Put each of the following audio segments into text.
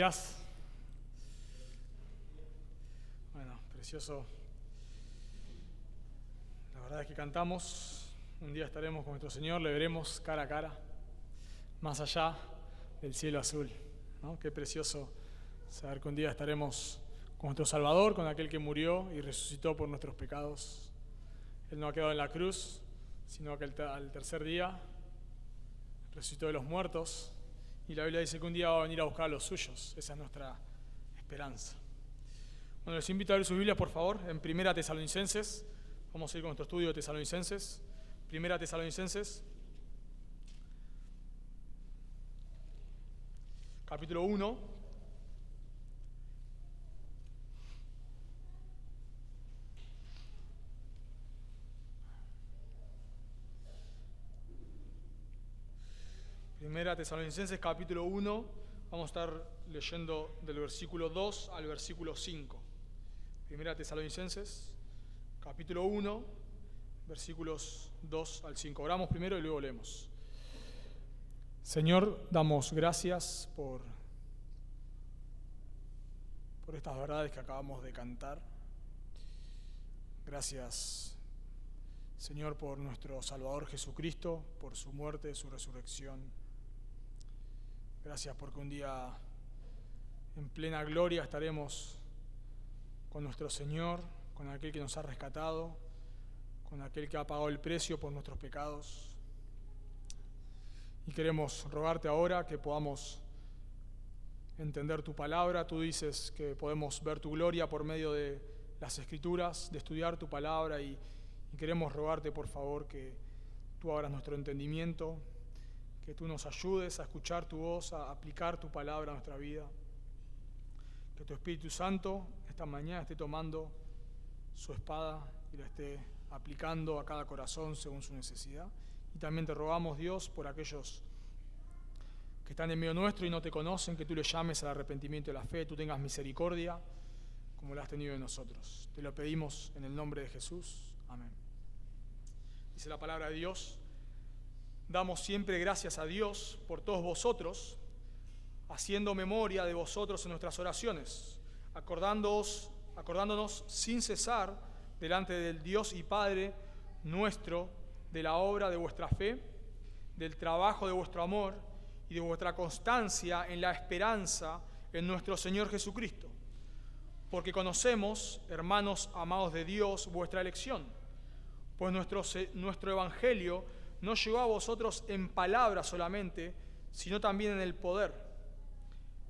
días. Bueno, precioso. La verdad es que cantamos. Un día estaremos con nuestro Señor, le veremos cara a cara, más allá del cielo azul, ¿no? Qué precioso saber que un día estaremos con nuestro Salvador, con aquel que murió y resucitó por nuestros pecados. Él no ha quedado en la cruz, sino que al tercer día resucitó de los muertos. Y la Biblia dice que un día va a venir a buscar a los suyos. Esa es nuestra esperanza. Bueno, les invito a ver sus Biblias, por favor, en 1 Tesalonicenses. Vamos a ir con nuestro estudio de Tesalonicenses. 1 Tesalonicenses, capítulo 1. Primera Tesalonicenses, capítulo 1, vamos a estar leyendo del versículo 2 al versículo 5. Primera Tesalonicenses, capítulo 1, versículos 2 al 5. Oramos primero y luego leemos. Señor, damos gracias por estas verdades que acabamos de cantar. Gracias, Señor, por nuestro Salvador Jesucristo, por su muerte, su resurrección. Gracias porque un día en plena gloria estaremos con nuestro Señor, con aquel que nos ha rescatado, con aquel que ha pagado el precio por nuestros pecados. Y queremos rogarte ahora que podamos entender tu palabra. Tú dices que podemos ver tu gloria por medio de las Escrituras, de estudiar tu palabra, y queremos rogarte, por favor, que tú abras nuestro entendimiento, que tú nos ayudes a escuchar tu voz, a aplicar tu palabra a nuestra vida. Que tu Espíritu Santo esta mañana esté tomando su espada y la esté aplicando a cada corazón según su necesidad. Y también te rogamos, Dios, por aquellos que están en medio nuestro y no te conocen, que tú les llames al arrepentimiento y la fe, tú tengas misericordia como la has tenido de nosotros. Te lo pedimos en el nombre de Jesús. Amén. Dice la palabra de Dios: damos siempre gracias a Dios por todos vosotros, haciendo memoria de vosotros en nuestras oraciones, acordándonos sin cesar delante del Dios y Padre nuestro de la obra de vuestra fe, del trabajo de vuestro amor y de vuestra constancia en la esperanza en nuestro Señor Jesucristo. Porque conocemos, hermanos amados de Dios, vuestra elección, pues nuestro evangelio no llegó a vosotros en palabra solamente, sino también en el poder,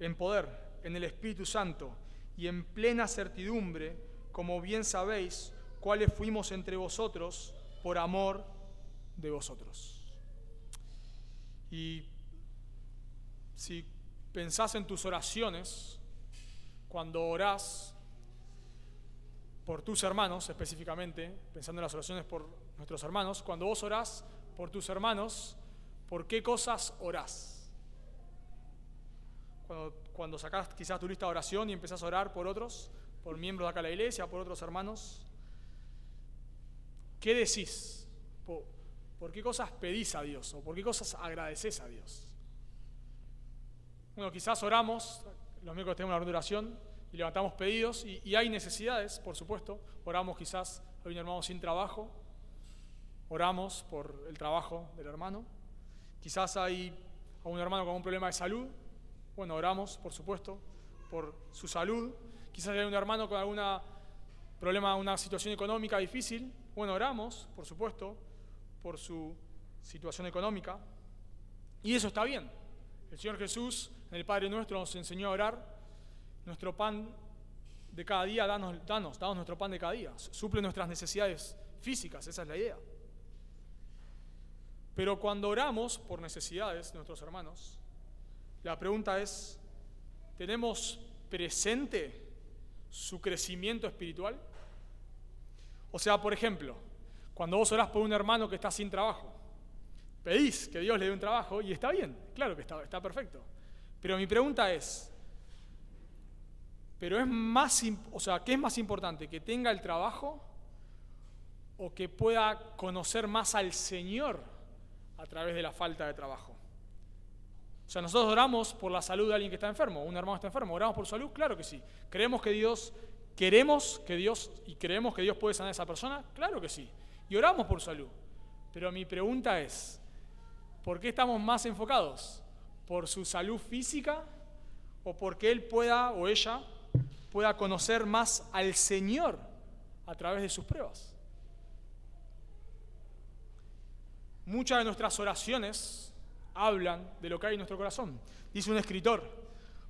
en el Espíritu Santo y en plena certidumbre, como bien sabéis, cuáles fuimos entre vosotros por amor de vosotros. Y si pensás en tus oraciones, cuando orás por tus hermanos, específicamente, pensando en las oraciones por nuestros hermanos, cuando vos orás por tus hermanos, ¿por qué cosas orás? Cuando sacás quizás tu lista de oración y empezás a orar por otros, por miembros de acá de la iglesia, por otros hermanos, ¿qué decís? ¿Por qué cosas pedís a Dios? ¿O por qué cosas agradecés a Dios? Bueno, quizás oramos, los miércoles tenemos una ronda de oración y levantamos pedidos, y hay necesidades, por supuesto. Oramos, quizás hay un hermano sin trabajo, oramos por el trabajo del hermano. Quizás hay un hermano con un problema de salud, bueno, oramos, por supuesto, por su salud. Quizás hay un hermano con algún problema, una situación económica difícil, bueno, oramos, por supuesto, por su situación económica. Y eso está bien. El Señor Jesús, en el Padre Nuestro, nos enseñó a orar: nuestro pan de cada día, danos nuestro pan de cada día. Suple nuestras necesidades físicas, esa es la idea. Pero cuando oramos por necesidades de nuestros hermanos, la pregunta es: ¿tenemos presente su crecimiento espiritual? O sea, por ejemplo, cuando vos orás por un hermano que está sin trabajo, pedís que Dios le dé un trabajo, y está bien, claro que está perfecto. Pero mi pregunta es: ¿qué es más importante? ¿Que tenga el trabajo o que pueda conocer más al Señor a través de la falta de trabajo? sea, nosotros oramos por la salud de alguien que está enfermo, un hermano está enfermo, ¿oramos por su salud? Claro que sí. Queremos que Dios puede sanar a esa persona? Claro que sí. Y oramos por su salud. Pero mi pregunta es, ¿por qué estamos más enfocados? ¿Por su salud física o porque él pueda o ella pueda conocer más al Señor a través de sus pruebas? Muchas de nuestras oraciones hablan de lo que hay en nuestro corazón. Dice un escritor,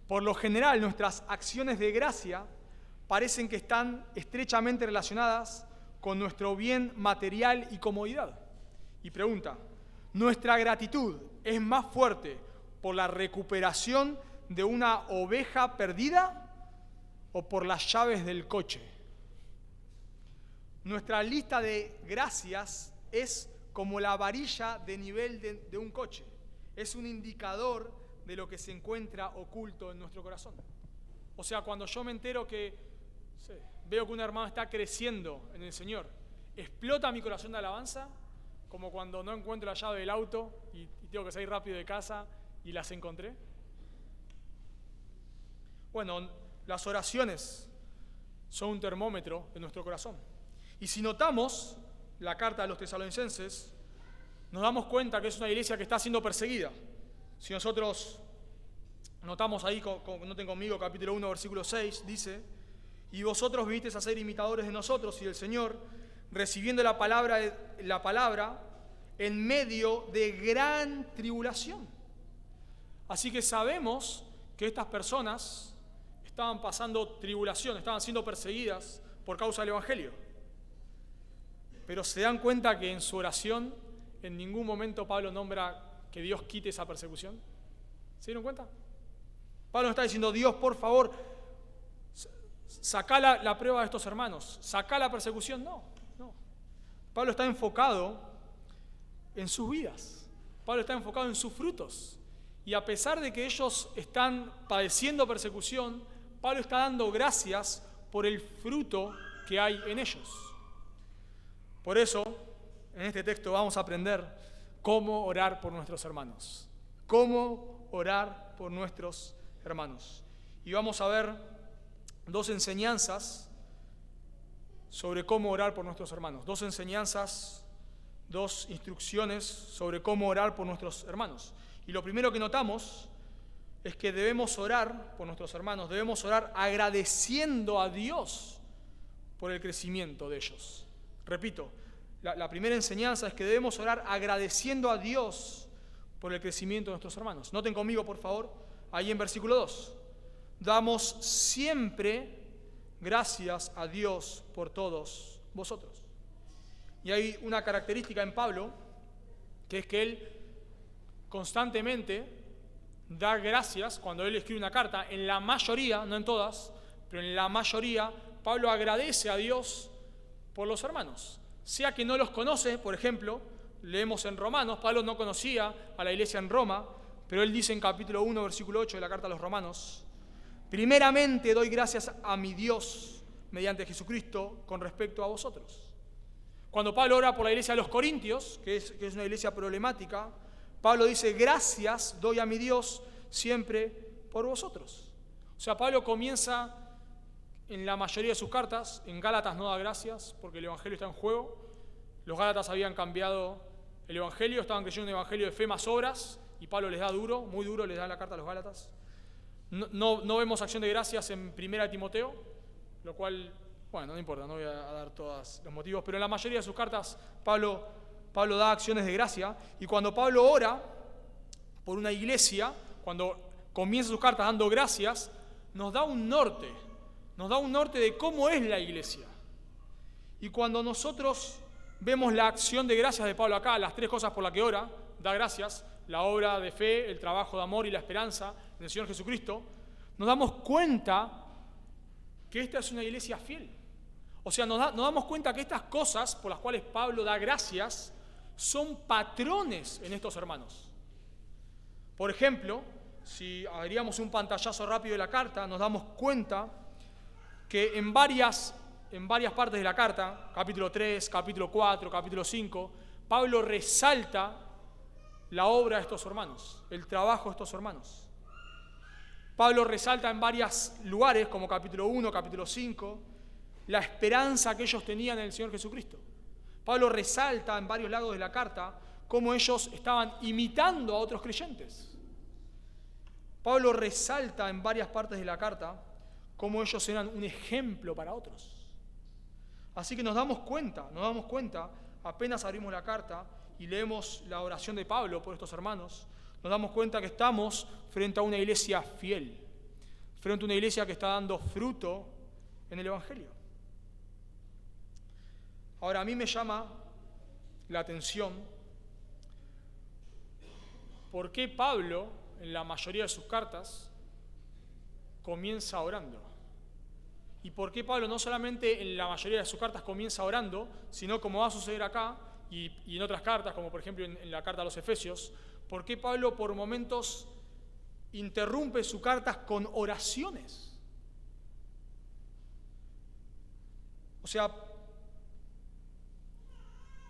por lo general nuestras acciones de gracia parecen que están estrechamente relacionadas con nuestro bien material y comodidad. Y pregunta, ¿nuestra gratitud es más fuerte por la recuperación de una oveja perdida o por las llaves del coche? Nuestra lista de gracias es como la varilla de nivel de un coche. Es un indicador de lo que se encuentra oculto en nuestro corazón. O sea, cuando yo me entero veo que un hermano está creciendo en el Señor, ¿explota mi corazón de alabanza? Como cuando no encuentro la llave del auto y tengo que salir rápido de casa y las encontré. Bueno, las oraciones son un termómetro de nuestro corazón. Y si notamos la carta de los tesalonicenses, nos damos cuenta que es una iglesia que está siendo perseguida. Si nosotros notamos ahí, noten conmigo, capítulo 1, versículo 6, dice, y vosotros vinisteis a ser imitadores de nosotros y del Señor, recibiendo la palabra en medio de gran tribulación. Así que sabemos que estas personas estaban pasando tribulación, estaban siendo perseguidas por causa del Evangelio. Pero se dan cuenta que en su oración en ningún momento Pablo nombra que Dios quite esa persecución. ¿Se dieron cuenta? Pablo no está diciendo, Dios, por favor, sacá la prueba de estos hermanos, sacá la persecución. No. Pablo está enfocado en sus vidas. Pablo está enfocado en sus frutos. Y a pesar de que ellos están padeciendo persecución, Pablo está dando gracias por el fruto que hay en ellos. Por eso, en este texto vamos a aprender cómo orar por nuestros hermanos. Cómo orar por nuestros hermanos. Y vamos a ver dos enseñanzas sobre cómo orar por nuestros hermanos. Dos enseñanzas, dos instrucciones sobre cómo orar por nuestros hermanos. Y lo primero que notamos es que debemos orar por nuestros hermanos, debemos orar agradeciendo a Dios por el crecimiento de ellos. Repito, la primera enseñanza es que debemos orar agradeciendo a Dios por el crecimiento de nuestros hermanos. Noten conmigo, por favor, ahí en versículo 2. Damos siempre gracias a Dios por todos vosotros. Y hay una característica en Pablo, que es que él constantemente da gracias cuando él escribe una carta. En la mayoría, no en todas, pero en la mayoría, Pablo agradece a Dios por los hermanos. Sea que no los conoce, por ejemplo, leemos en Romanos, Pablo no conocía a la iglesia en Roma, pero él dice en capítulo 1, versículo 8 de la carta a los Romanos, primeramente doy gracias a mi Dios mediante Jesucristo con respecto a vosotros. Cuando Pablo ora por la iglesia de los Corintios, que es una iglesia problemática, Pablo dice, gracias doy a mi Dios siempre por vosotros. O sea, Pablo comienza en la mayoría de sus cartas, en Gálatas no da gracias porque el Evangelio está en juego. Los Gálatas habían cambiado el Evangelio, estaban creyendo un Evangelio de fe más obras, y Pablo les da duro, muy duro les da la carta a los Gálatas. No vemos acción de gracias en 1 Timoteo, lo cual, bueno, no importa, no voy a dar todos los motivos, pero en la mayoría de sus cartas Pablo da acciones de gracia, y cuando Pablo ora por una iglesia, cuando comienza sus cartas dando gracias, nos da un norte de cómo es la iglesia. Y cuando nosotros vemos la acción de gracias de Pablo acá, las tres cosas por las que ora, da gracias, la obra de fe, el trabajo de amor y la esperanza en el Señor Jesucristo, nos damos cuenta que esta es una iglesia fiel. O sea, nos damos cuenta que estas cosas por las cuales Pablo da gracias son patrones en estos hermanos. Por ejemplo, si haríamos un pantallazo rápido de la carta, nos damos cuenta que en varias partes de la carta, capítulo 3, capítulo 4, capítulo 5, Pablo resalta la obra de estos hermanos, el trabajo de estos hermanos. Pablo resalta en varios lugares, como capítulo 1, capítulo 5, la esperanza que ellos tenían en el Señor Jesucristo. Pablo resalta en varios lados de la carta cómo ellos estaban imitando a otros creyentes. Pablo resalta en varias partes de la carta cómo ellos eran un ejemplo para otros. Así que nos damos cuenta, apenas abrimos la carta y leemos la oración de Pablo por estos hermanos, nos damos cuenta que estamos frente a una iglesia fiel, frente a una iglesia que está dando fruto en el Evangelio. Ahora, a mí me llama la atención por qué Pablo, en la mayoría de sus cartas, comienza orando. Y por qué Pablo no solamente en la mayoría de sus cartas comienza orando, sino como va a suceder acá y en otras cartas, como por ejemplo en la carta a los Efesios, por qué Pablo por momentos interrumpe sus cartas con oraciones. O sea,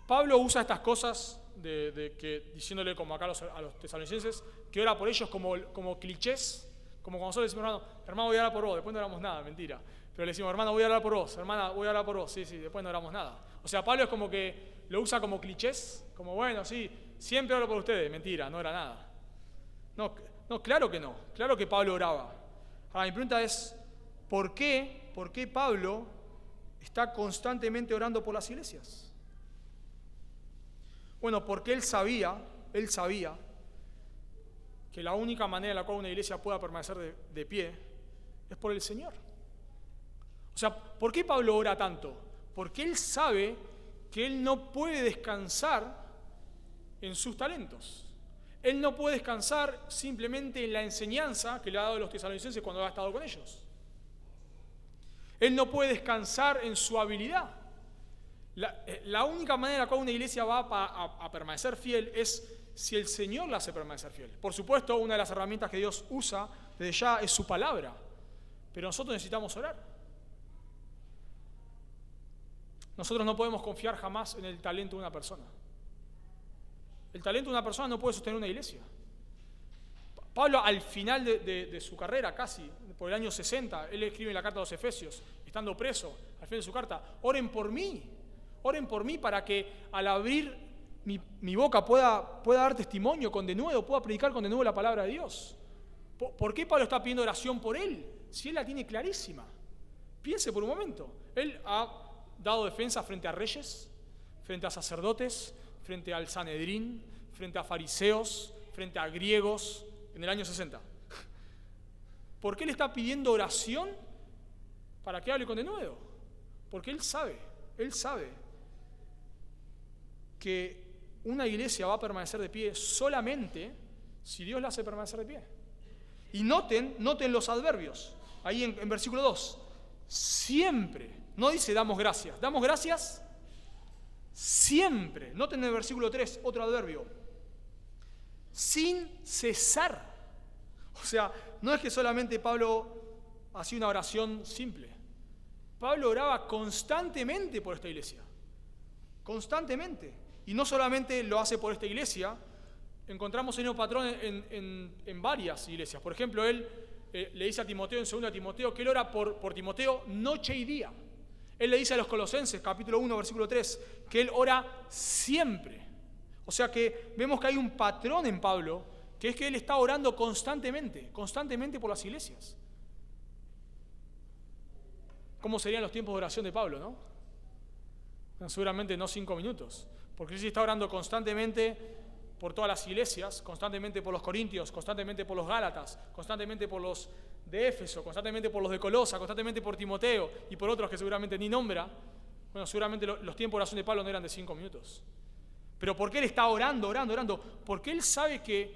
Pablo usa estas cosas diciéndole como acá a los tesalonicenses, que ora por ellos como clichés, como cuando nosotros decimos, hermano, voy a orar por vos, después no oramos nada, mentira. Pero le decimos, hermano, voy a orar por vos, hermana, voy a orar por vos, sí, después no oramos nada. O sea, Pablo es como que lo usa como clichés, como bueno, sí, siempre oro por ustedes, mentira, no era nada. No, claro que no, claro que Pablo oraba. Ahora, mi pregunta es, ¿por qué Pablo está constantemente orando por las iglesias? Bueno, porque él sabía que la única manera en la cual una iglesia pueda permanecer de pie es por el Señor. O sea, ¿por qué Pablo ora tanto? Porque él sabe que él no puede descansar en sus talentos. Él no puede descansar simplemente en la enseñanza que le ha dado a los tesalonicenses cuando ha estado con ellos. Él no puede descansar en su habilidad. La única manera en la cual una iglesia va a permanecer fiel es si el Señor la hace permanecer fiel. Por supuesto, una de las herramientas que Dios usa desde ya es su palabra, pero nosotros necesitamos orar. Nosotros no podemos confiar jamás en el talento de una persona. El talento de una persona no puede sostener una iglesia. Pablo, al final de su carrera, casi por el año 60, él escribe en la carta a los Efesios, estando preso, al final de su carta, oren por mí para que al abrir mi boca pueda dar testimonio con denuedo, pueda predicar con denuedo la palabra de Dios. ¿Por qué Pablo está pidiendo oración por él? Si él la tiene clarísima. Piense por un momento. Él ha dado defensa frente a reyes, frente a sacerdotes, frente al Sanedrín, frente a fariseos, frente a griegos, en el año 60. ¿Por qué él está pidiendo oración para que hable con denuedo? Porque él sabe que una iglesia va a permanecer de pie solamente si Dios la hace permanecer de pie. Y noten los adverbios, ahí en versículo 2. Siempre, no dice damos gracias siempre. Noten en el versículo 3, otro adverbio. Sin cesar. O sea, no es que solamente Pablo hacía una oración simple. Pablo oraba constantemente por esta iglesia. Constantemente. Y no solamente lo hace por esta iglesia, encontramos el mismo patrón en varias iglesias. Por ejemplo, él le dice a Timoteo en 2 Timoteo que él ora por Timoteo noche y día. Él le dice a los Colosenses, capítulo 1, versículo 3, que él ora siempre. O sea que vemos que hay un patrón en Pablo, que es que él está orando constantemente por las iglesias. ¿Cómo serían los tiempos de oración de Pablo, no? Bueno, seguramente no 5 minutos, porque él sí está orando constantemente por todas las iglesias, constantemente por los corintios, constantemente por los gálatas, constantemente por los de Éfeso, constantemente por los de Colosa, constantemente por Timoteo y por otros que seguramente ni nombra. Bueno, seguramente los tiempos de oración de Pablo no eran de 5 minutos. Pero ¿por qué él está orando? Porque él sabe que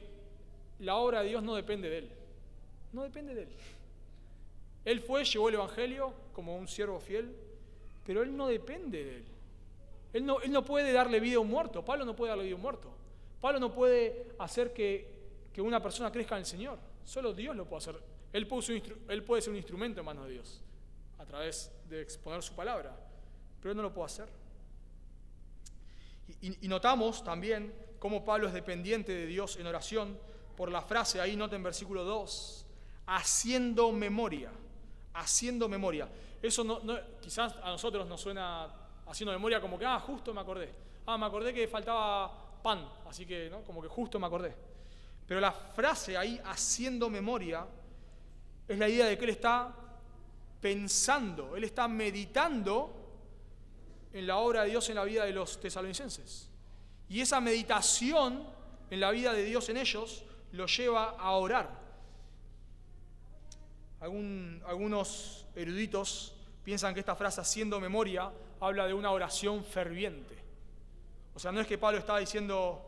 la obra de Dios no depende de él. No depende de él. Él llevó el evangelio como un siervo fiel, pero él no depende de él. Él no puede darle vida a un muerto. Pablo no puede darle vida a un muerto. Pablo no puede hacer que una persona crezca en el Señor. Solo Dios lo puede hacer. Él puede ser un instrumento en manos de Dios a través de exponer su palabra, pero él no lo puede hacer. Y notamos también cómo Pablo es dependiente de Dios en oración por la frase, ahí nota en versículo 2, haciendo memoria, haciendo memoria. Eso quizás a nosotros nos suena haciendo memoria como que, justo me acordé. Me acordé que faltaba pan, así que, ¿no? Como que justo me acordé. Pero la frase ahí, haciendo memoria, es la idea de que él está pensando, él está meditando en la obra de Dios en la vida de los tesalonicenses. Y esa meditación en la vida de Dios en ellos lo lleva a orar. Algunos eruditos piensan que esta frase, haciendo memoria, habla de una oración ferviente. O sea, no es que Pablo está diciendo,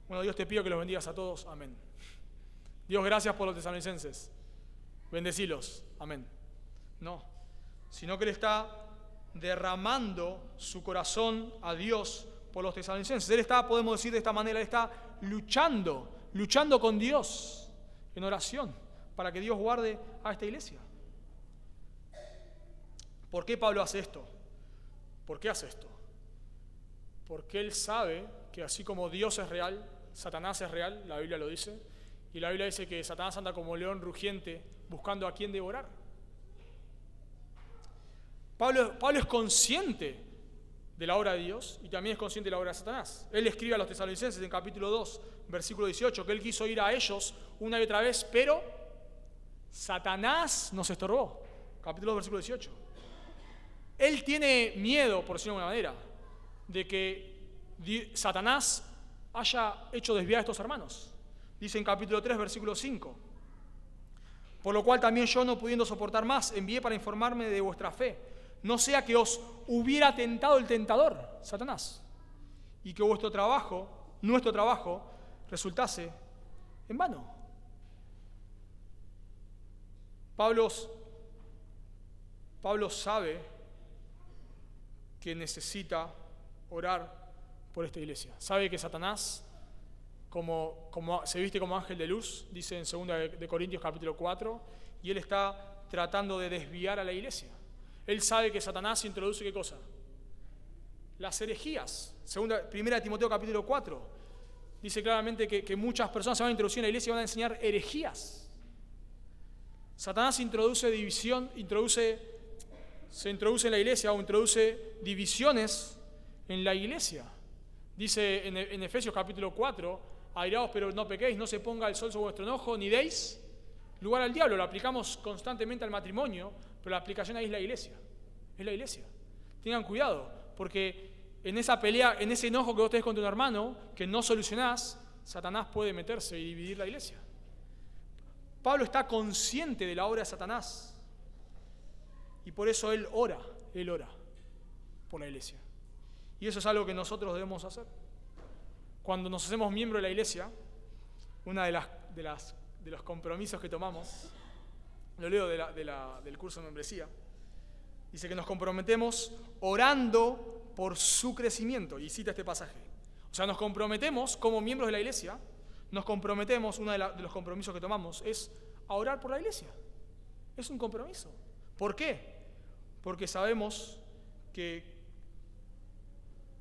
bueno, Dios te pido que los bendigas a todos, amén. Dios, gracias por los tesalonicenses, bendecilos, amén. No, sino que él está derramando su corazón a Dios por los tesalonicenses. Él está, podemos decir de esta manera, él está luchando con Dios en oración para que Dios guarde a esta iglesia. ¿Por qué Pablo hace esto? ¿Por qué hace esto? Porque él sabe que así como Dios es real, Satanás es real, la Biblia lo dice, y la Biblia dice que Satanás anda como león rugiente buscando a quien devorar. Pablo es consciente de la obra de Dios y también es consciente de la obra de Satanás. Él escribe a los tesalonicenses en capítulo 2, versículo 18, que él quiso ir a ellos una y otra vez, pero Satanás nos estorbó. Capítulo 2, versículo 18. Él tiene miedo, por decirlo de alguna manera, de que Satanás haya hecho desviar a estos hermanos. Dice en capítulo 3, versículo 5. Por lo cual también yo, no pudiendo soportar más, envié para informarme de vuestra fe, no sea que os hubiera tentado el tentador, Satanás, y que nuestro trabajo, resultase en vano. Pablo sabe que necesita orar por esta iglesia. Sabe que Satanás, como se viste como ángel de luz, dice en 2 de Corintios capítulo 4, y él está tratando de desviar a la iglesia. Él sabe que Satanás introduce ¿qué cosa? Las herejías. 1 de Timoteo capítulo 4 dice claramente que muchas personas se van a introducir en la iglesia y van a enseñar herejías. Satanás introduce división, se introduce en la iglesia o introduce divisiones en la iglesia. Dice en Efesios capítulo 4, airaos pero no pequéis, no se ponga el sol sobre vuestro enojo, ni deis lugar al diablo. Lo aplicamos constantemente al matrimonio, pero la aplicación ahí es la iglesia. Es la iglesia. Tengan cuidado, porque en esa pelea, en ese enojo que vos tenés con tu hermano, que no solucionás, Satanás puede meterse y dividir la iglesia. Pablo está consciente de la obra de Satanás y por eso él ora por la iglesia. Y eso es algo que nosotros debemos hacer. Cuando nos hacemos miembros de la iglesia, una de los compromisos que tomamos, lo leo del curso de membresía, dice que nos comprometemos orando por su crecimiento, y cita este pasaje. O sea, nos comprometemos como miembros de la iglesia, uno de los compromisos que tomamos es a orar por la iglesia. Es un compromiso. ¿Por qué? Porque sabemos que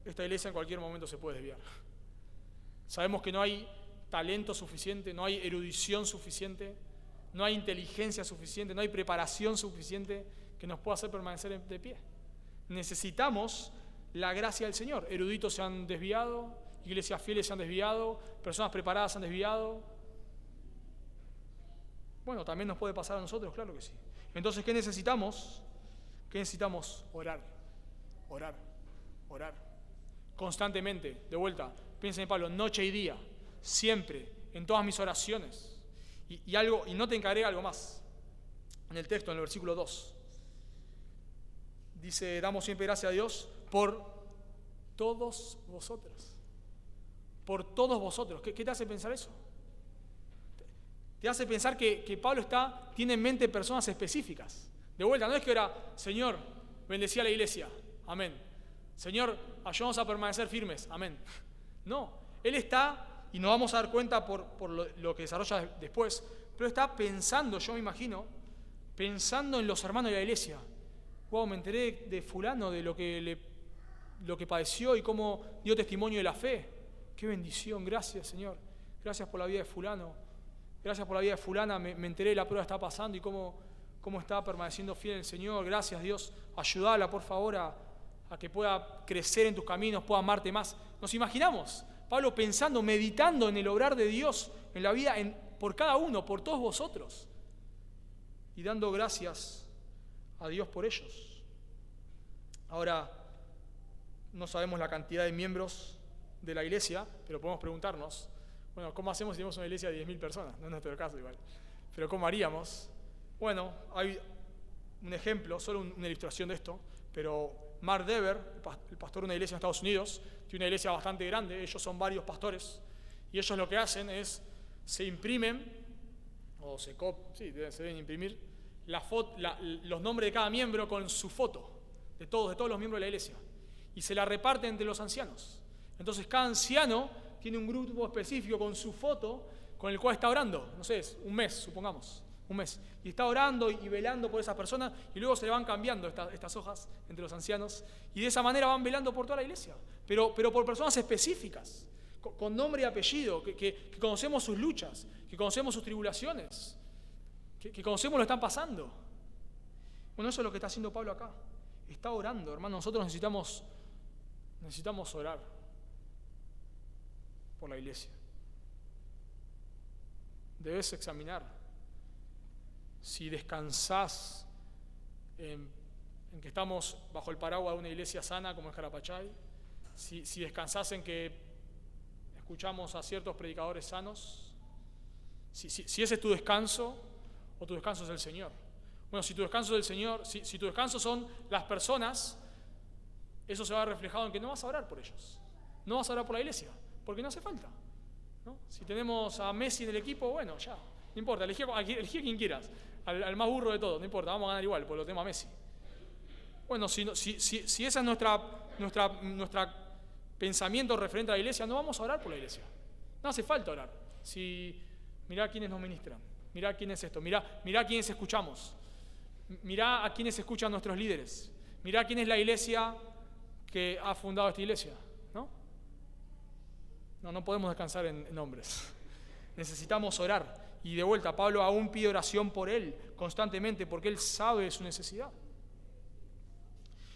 esta iglesia en cualquier momento se puede desviar. Sabemos que no hay talento suficiente, no hay erudición suficiente, no hay inteligencia suficiente, no hay preparación suficiente que nos pueda hacer permanecer de pie. Necesitamos la gracia del Señor. Eruditos se han desviado, iglesias fieles se han desviado, personas preparadas se han desviado. Bueno, también nos puede pasar a nosotros, claro que sí. Entonces, ¿qué necesitamos? ¿Qué necesitamos? Orar. Constantemente, de vuelta, piensen en Pablo, noche y día, siempre, en todas mis oraciones. Y noten que agrega algo más. En el texto, en el versículo 2, dice, damos siempre gracias a Dios por todos vosotros. Por todos vosotros. ¿Qué te hace pensar eso? Te hace pensar que Pablo tiene en mente personas específicas. De vuelta, no es que era, Señor, bendecí a la iglesia, amén. Señor, ayúdanos a permanecer firmes, amén. No, él está, y nos vamos a dar cuenta por lo que desarrolla después, pero está pensando, yo me imagino, pensando en los hermanos de la iglesia. Wow, me enteré de fulano, de lo que padeció y cómo dio testimonio de la fe. Qué bendición, gracias Señor. Gracias por la vida de fulano. Gracias por la vida de fulana, me enteré de la prueba que está pasando y cómo está permaneciendo fiel en el Señor. Gracias Dios, ayúdala por favor a que pueda crecer en tus caminos, pueda amarte más. Nos imaginamos, Pablo pensando, meditando en el obrar de Dios en la vida, por cada uno, por todos vosotros. Y dando gracias a Dios por ellos. Ahora, no sabemos la cantidad de miembros de la iglesia, pero podemos preguntarnos, bueno, ¿cómo hacemos si tenemos una iglesia de 10.000 personas? No es nuestro caso igual. Pero ¿cómo haríamos? Bueno, hay un ejemplo, solo una ilustración de esto, pero Mark Dever, el pastor de una iglesia en Estados Unidos, tiene una iglesia bastante grande, ellos son varios pastores, y ellos lo que hacen es, se imprimen, se deben imprimir, los nombres de cada miembro con su foto, de todos los miembros de la iglesia, y se la reparten entre los ancianos. Entonces cada anciano tiene un grupo específico con su foto, con el cual está orando, no sé, un mes, supongamos, un mes, y está orando y velando por esa persona, y luego se le van cambiando estas hojas entre los ancianos, y de esa manera van velando por toda la iglesia, pero por personas específicas, con nombre y apellido, que conocemos sus luchas, que conocemos sus tribulaciones, que conocemos lo que están pasando. Bueno, eso es lo que está haciendo Pablo acá. Está orando, hermano. Nosotros necesitamos orar por la iglesia. Debes examinar si descansás en que estamos bajo el paraguas de una iglesia sana como es Carapachay, si descansás en que escuchamos a ciertos predicadores sanos, si ese es tu descanso o tu descanso es el Señor. Bueno, si tu descanso es el Señor, si tu descanso son las personas, eso se va reflejado en que no vas a orar por ellos, no vas a orar por la iglesia, porque no hace falta, ¿no? Si tenemos a Messi en el equipo, bueno, ya, no importa, elegí a quien quieras, al más burro de todos, no importa, vamos a ganar igual, porque lo tenemos a Messi. Bueno, si esa es nuestra pensamiento referente a la iglesia, no vamos a orar por la iglesia, no hace falta orar. Mirá a quienes nos ministran, mirá quién es esto, mirá a quienes escuchamos, mirá a quienes escuchan nuestros líderes, mirá quién es la iglesia que ha fundado esta iglesia, ¿no? No podemos descansar en hombres. Necesitamos orar. Y de vuelta, Pablo aún pide oración por él constantemente porque él sabe de su necesidad.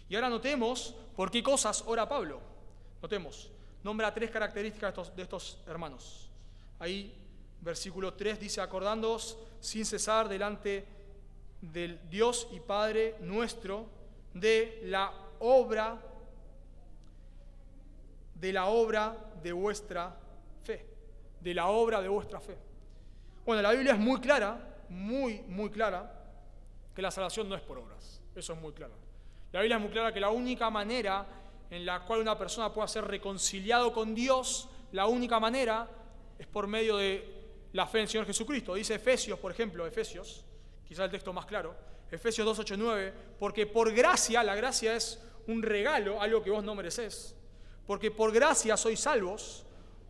Y ahora notemos por qué cosas ora Pablo. Notemos, nombra 3 características de estos hermanos. Ahí, versículo 3 dice, acordándoos sin cesar delante del Dios y Padre nuestro de la obra de vuestra fe. De la obra de vuestra fe. Bueno, la Biblia es muy clara, muy clara, que la salvación no es por obras. Eso es muy claro. La Biblia es muy clara que la única manera en la cual una persona pueda ser reconciliado con Dios, la única manera es por medio de la fe en el Señor Jesucristo. Dice Efesios, por ejemplo, quizá el texto más claro, Efesios 2, 8, 9, porque por gracia, la gracia es un regalo, algo que vos no merecés, porque por gracia sois salvos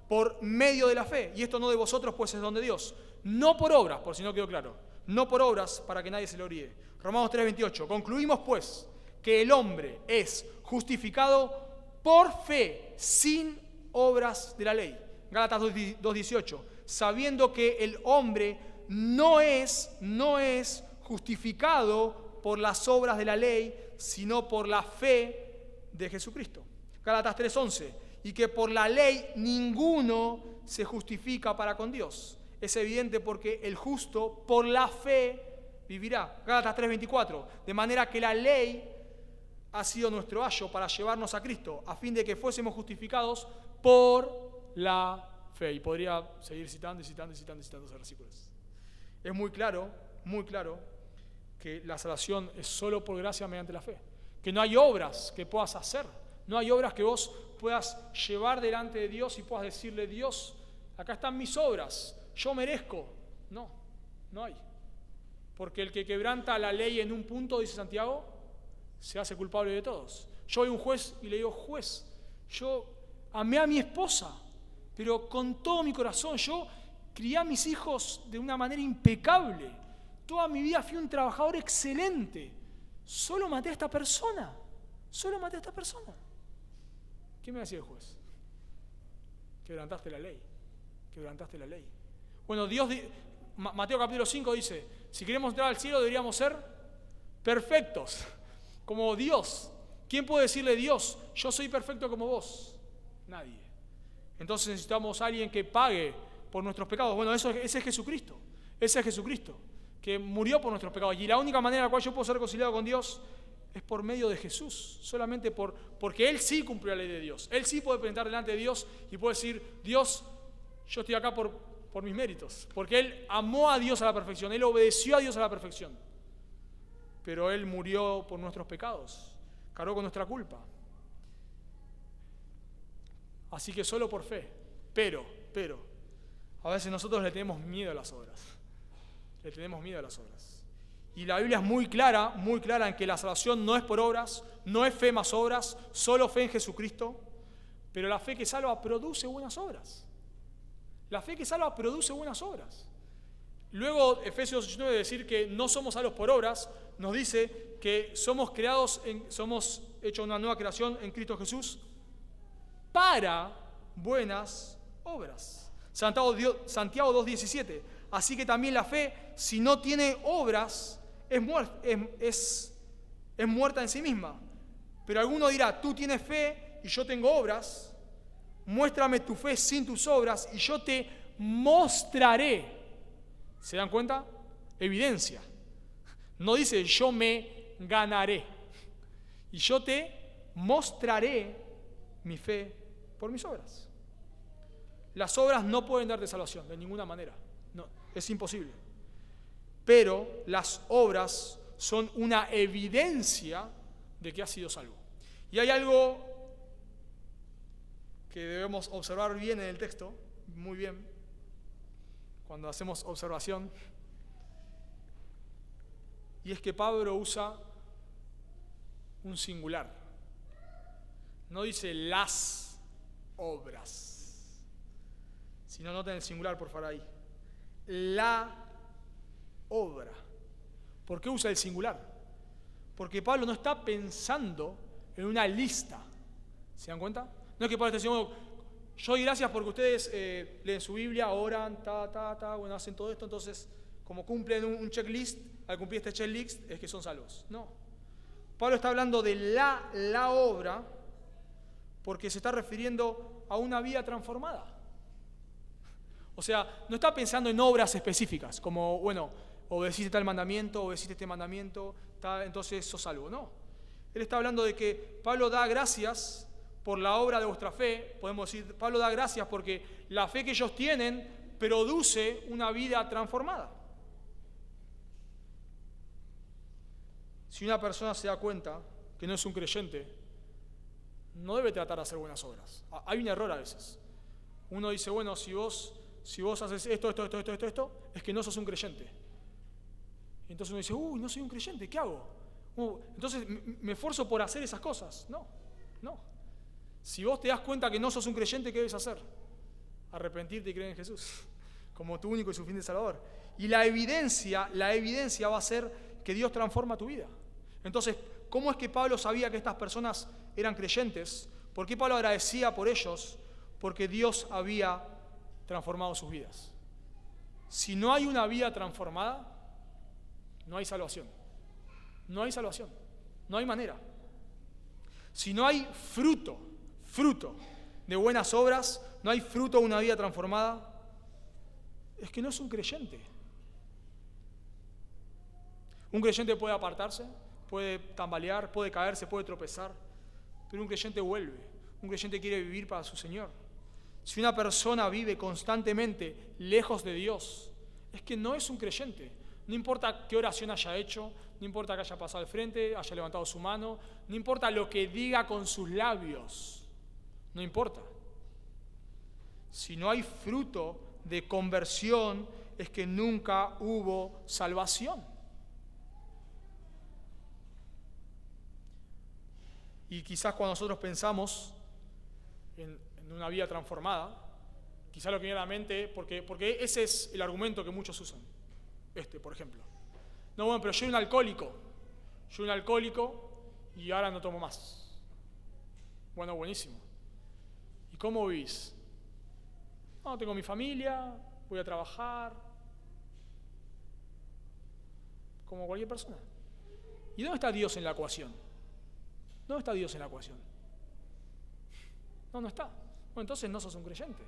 por medio de la fe, y esto no de vosotros, pues es don de Dios, no por obras, por si no quedó claro, no por obras para que nadie se lo gloríe. Romanos 3, 28, concluimos pues que el hombre es justificado por fe, sin obras de la ley. Gálatas 2, 18, sabiendo que el hombre no es justificado por las obras de la ley, sino por la fe de Jesucristo. Gálatas 3:11, y que por la ley ninguno se justifica para con Dios. Es evidente porque el justo por la fe vivirá. Gálatas 3:24, de manera que la ley ha sido nuestro ayo para llevarnos a Cristo, a fin de que fuésemos justificados por la fe. Y podría seguir citando esos versículos. Es muy claro que la salvación es solo por gracia mediante la fe. Que no hay obras que puedas hacer. No hay obras que vos puedas llevar delante de Dios y puedas decirle, Dios, acá están mis obras, yo merezco. No hay. Porque el que quebranta la ley en un punto, dice Santiago, se hace culpable de todos. Yo voy a un juez y le digo, juez, yo amé a mi esposa, pero con todo mi corazón, yo crié a mis hijos de una manera impecable. Toda mi vida fui un trabajador excelente. Solo maté a esta persona. ¿Qué me va a decir el juez? Quebrantaste la ley. Quebrantaste la ley. Bueno, Mateo capítulo 5 dice, si queremos entrar al cielo deberíamos ser perfectos, como Dios. ¿Quién puede decirle a Dios, yo soy perfecto como vos? Nadie. Entonces necesitamos a alguien que pague por nuestros pecados. Bueno, ese es Jesucristo. Ese es Jesucristo, que murió por nuestros pecados. Y la única manera en la cual yo puedo ser reconciliado con Dios es por medio de Jesús. Solamente porque Él sí cumplió la ley de Dios. Él sí puede presentar delante de Dios y puede decir, Dios, yo estoy acá por mis méritos. Porque Él amó a Dios a la perfección. Él obedeció a Dios a la perfección. Pero Él murió por nuestros pecados. Cargó con nuestra culpa. Así que solo por fe. Pero, a veces nosotros le tenemos miedo a las obras. Le tenemos miedo a las obras. Y la Biblia es muy clara en que la salvación no es por obras, no es fe más obras, solo fe en Jesucristo. Pero la fe que salva produce buenas obras. La fe que salva produce buenas obras. Luego, Efesios 8:9, decir que no somos salvos por obras, nos dice que somos hechos una nueva creación en Cristo Jesús para buenas obras. Santiago 2:17. Así que también la fe, si no tiene obras, es muerta en sí misma. Pero alguno dirá, tú tienes fe y yo tengo obras. Muéstrame tu fe sin tus obras y yo te mostraré. ¿Se dan cuenta? Evidencia. No dice yo me ganaré. Y yo te mostraré mi fe por mis obras. Las obras no pueden darte salvación de ninguna manera. No, es imposible. Pero las obras son una evidencia de que has sido salvo. Y hay algo que debemos observar bien en el texto, muy bien, cuando hacemos observación, y es que Pablo usa un singular. No dice las obras, sino noten el singular, por favor, ahí. La obra. ¿Por qué usa el singular? Porque Pablo no está pensando en una lista. ¿Se dan cuenta? No es que Pablo esté diciendo, yo doy gracias porque ustedes leen su Biblia, oran, bueno, hacen todo esto, entonces, como cumplen un checklist, al cumplir este checklist, es que son salvos. No. Pablo está hablando de la obra porque se está refiriendo a una vida transformada. O sea, no está pensando en obras específicas, como, bueno, obedeciste tal mandamiento, obedeciste este mandamiento, entonces sos salvo. No. Él está hablando de que Pablo da gracias por la obra de vuestra fe. Podemos decir, Pablo da gracias porque la fe que ellos tienen produce una vida transformada. Si una persona se da cuenta que no es un creyente, no debe tratar de hacer buenas obras. Hay un error a veces. Uno dice, bueno, si vos haces esto, es que no sos un creyente. Y entonces uno dice, no soy un creyente, ¿qué hago? Entonces me esfuerzo por hacer esas cosas. No. Si vos te das cuenta que no sos un creyente, ¿qué debes hacer? Arrepentirte y creer en Jesús como tu único y suficiente Salvador. Y la evidencia va a ser que Dios transforma tu vida. Entonces, ¿cómo es que Pablo sabía que estas personas eran creyentes? ¿Por qué Pablo agradecía por ellos? Porque Dios había transformado sus vidas. Si no hay una vida transformada, no hay salvación. No hay salvación. No hay manera. Si no hay fruto de buenas obras, no hay fruto de una vida transformada, es que no es un creyente. Un creyente puede apartarse, puede tambalear, puede caerse, puede tropezar, pero un creyente vuelve. Un creyente quiere vivir para su Señor. Si una persona vive constantemente lejos de Dios, es que no es un creyente. No importa qué oración haya hecho, no importa que haya pasado al frente, haya levantado su mano, no importa lo que diga con sus labios, no importa. Si no hay fruto de conversión, es que nunca hubo salvación. Y quizás cuando nosotros pensamos en una vida transformada, quizás lo que viene a la mente, porque ese es el argumento que muchos usan. Por ejemplo. No, bueno, pero yo soy un alcohólico y ahora no tomo más. Bueno, buenísimo. ¿Y cómo vivís? No, tengo mi familia, voy a trabajar, como cualquier persona. ¿Y dónde está Dios en la ecuación? ¿Dónde está Dios en la ecuación? No está. Bueno, entonces no sos un creyente.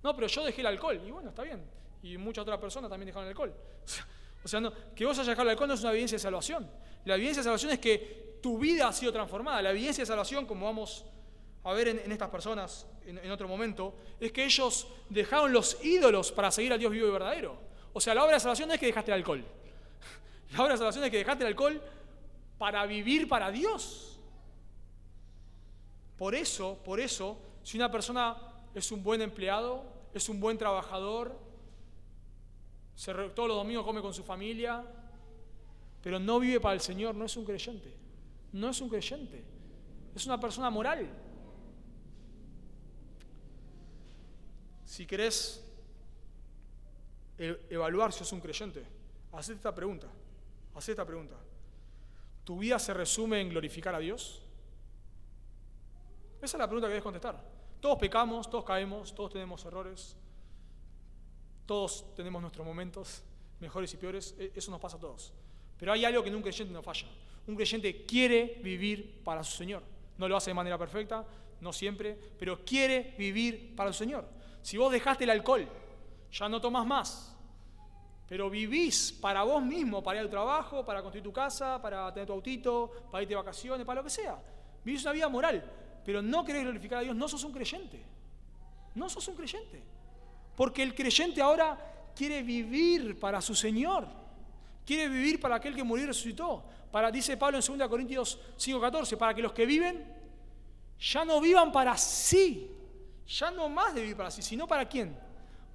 No, pero yo dejé el alcohol. Y bueno, está bien. Y muchas otras personas también dejaron el alcohol. O sea, no, que vos hayas dejado el alcohol no es una evidencia de salvación. La evidencia de salvación es que tu vida ha sido transformada. La evidencia de salvación, como vamos a ver en estas personas en otro momento, es que ellos dejaron los ídolos para seguir al Dios vivo y verdadero. O sea, la obra de salvación no es que dejaste el alcohol. La obra de salvación es que dejaste el alcohol para vivir para Dios. Por eso, si una persona es un buen empleado, es un buen trabajador, todos los domingos come con su familia, pero no vive para el Señor, no es un creyente. No es un creyente. Es una persona moral. Si querés evaluar si sos un creyente, hacé esta pregunta. ¿Tu vida se resume en glorificar a Dios? Esa es la pregunta que debes contestar. Todos pecamos, todos caemos, todos tenemos errores, todos tenemos nuestros momentos mejores y peores, eso nos pasa a todos. Pero hay algo que en un creyente no falla. Un creyente quiere vivir para su Señor. No lo hace de manera perfecta, no siempre, pero quiere vivir para su Señor. Si vos dejaste el alcohol, ya no tomás más, pero vivís para vos mismo, para ir al trabajo, para construir tu casa, para tener tu autito, para irte de vacaciones, para lo que sea. Vivís una vida moral, pero no querés glorificar a Dios, no sos un creyente. No sos un creyente. Porque el creyente ahora quiere vivir para su Señor. Quiere vivir para aquel que murió y resucitó. Dice Pablo en 2 Corintios 5:14, para que los que viven ya no vivan para sí. Ya no más de vivir para sí, sino para ¿quién?